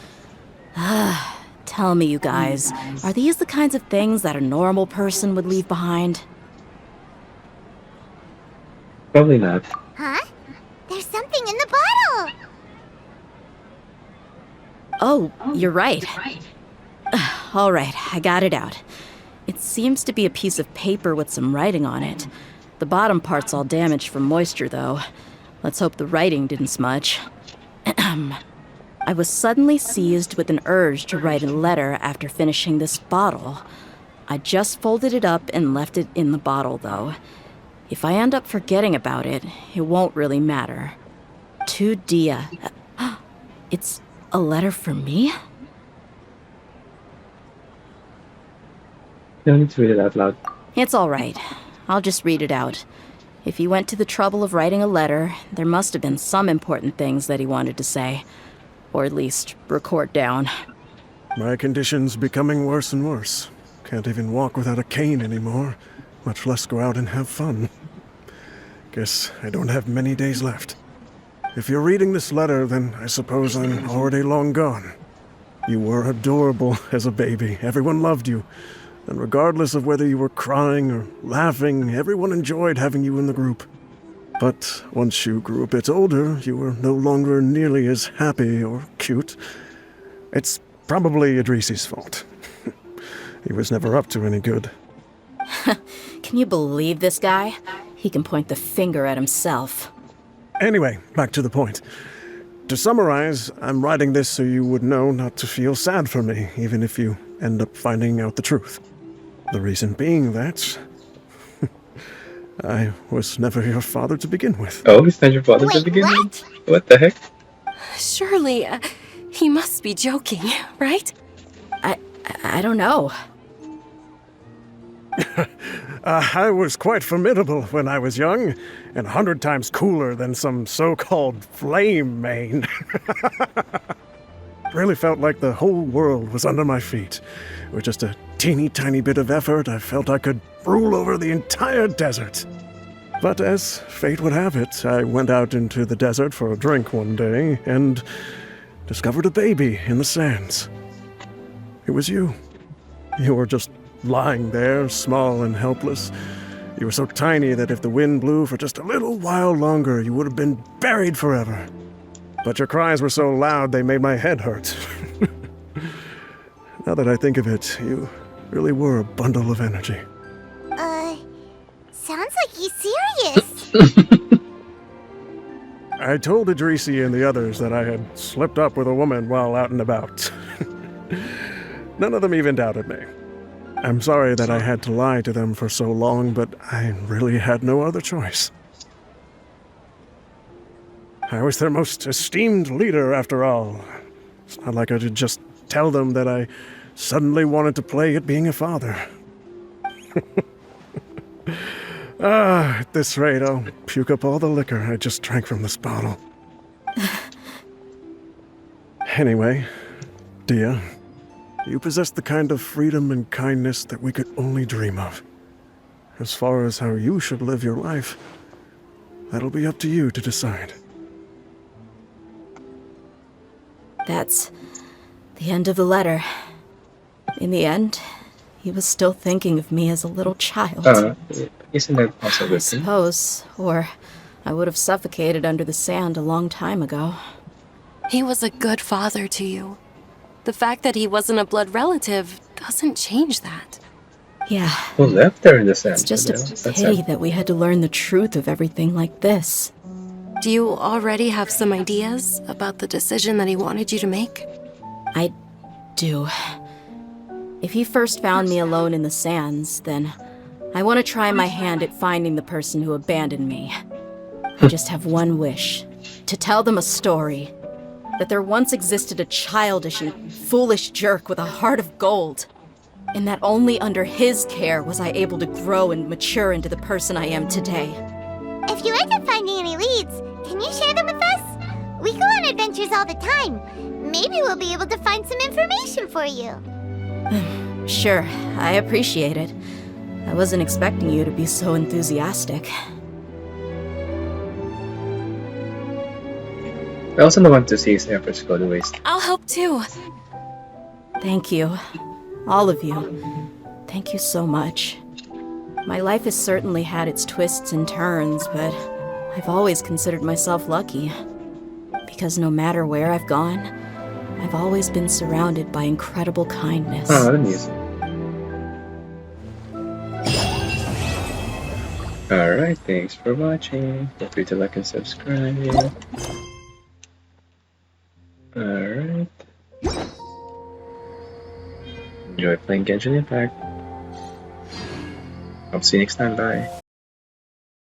Tell me, you guys, are these the kinds of things that a normal person would leave behind? Probably not. Huh? There's something in the bottle! Oh, you're right. All right, I got it out. It seems to be a piece of paper with some writing on it. The bottom part's all damaged from moisture, though. Let's hope the writing didn't smudge. I was suddenly seized with an urge to write a letter after finishing this bottle. I just folded it up and left it in the bottle, though. If I end up forgetting about it, it won't really matter. To Dehya. It's a letter for me? You don't need to read it out loud. It's all right. I'll just read it out. If he went to the trouble of writing a letter, there must have been some important things that he wanted to say. Or at least record down. My condition's becoming worse and worse. Can't even walk without a cane anymore, much less go out and have fun. Guess I don't have many days left. If you're reading this letter, then I suppose I'm already long gone. You were adorable as a baby. Everyone loved you. And regardless of whether you were crying or laughing, everyone enjoyed having you in the group. But once you grew a bit older, you were no longer nearly as happy or cute. It's probably Idrisi's fault. He was never up to any good. Can you believe this guy? He can point the finger at himself. Anyway, back to the point. To summarize, I'm writing this so you would know not to feel sad for me, even if you end up finding out the truth. The reason being that I was never your father to begin with. Oh, he's not your father to begin with? What the heck? Surely, he must be joking, right? I don't know. I was quite formidable when I was young, and 100 times cooler than some so-called flame main. Really felt like the whole world was under my feet. With just a teeny tiny bit of effort, I felt I could rule over the entire desert. But as fate would have it, I went out into the desert for a drink one day and discovered a baby in the sands. It was you. You were just lying there, small and helpless. You were so tiny that if the wind blew for just a little while longer, you would have been buried forever. But your cries were so loud they made my head hurt. Now that I think of it, you really were a bundle of energy. Sounds like he's serious. I told Idrisi and the others that I had slipped up with a woman while out and about. None of them even doubted me. I'm sorry that I had to lie to them for so long, but I really had no other choice. I was their most esteemed leader, after all. It's not like I could just tell them that I suddenly wanted to play at being a father. At this rate, I'll puke up all the liquor I just drank from this bottle. Anyway, Dehya, you possess the kind of freedom and kindness that we could only dream of. As far as how you should live your life, that'll be up to you to decide. That's the end of the letter. In the end, he was still thinking of me as a little child. Isn't that also good? I suppose, or I would have suffocated under the sand a long time ago. He was a good father to you. The fact that he wasn't a blood relative doesn't change that. Yeah. Who left her in the sand? It's just a pity that we had to learn the truth of everything like this. Do you already have some ideas about the decision that he wanted you to make? I do. If he first found me alone in the sands, then I want to try my hand at finding the person who abandoned me. I just have one wish. To tell them a story. That there once existed a childish and foolish jerk with a heart of gold. And that only under his care was I able to grow and mature into the person I am today. If you end up finding any leads, can you share them with us? We go on adventures all the time. Maybe we'll be able to find some information for you. Sure, I appreciate it. I wasn't expecting you to be so enthusiastic. I also don't want to see his efforts go to waste. I'll help too. Thank you. All of you. Thank you so much. My life has certainly had its twists and turns, but I've always considered myself lucky. Because no matter where I've gone, I've always been surrounded by incredible kindness. Oh, amazing. Alright, thanks for watching. Feel free to like and subscribe. Alright. Enjoy playing Genshin Impact. I'll see you next time, bye.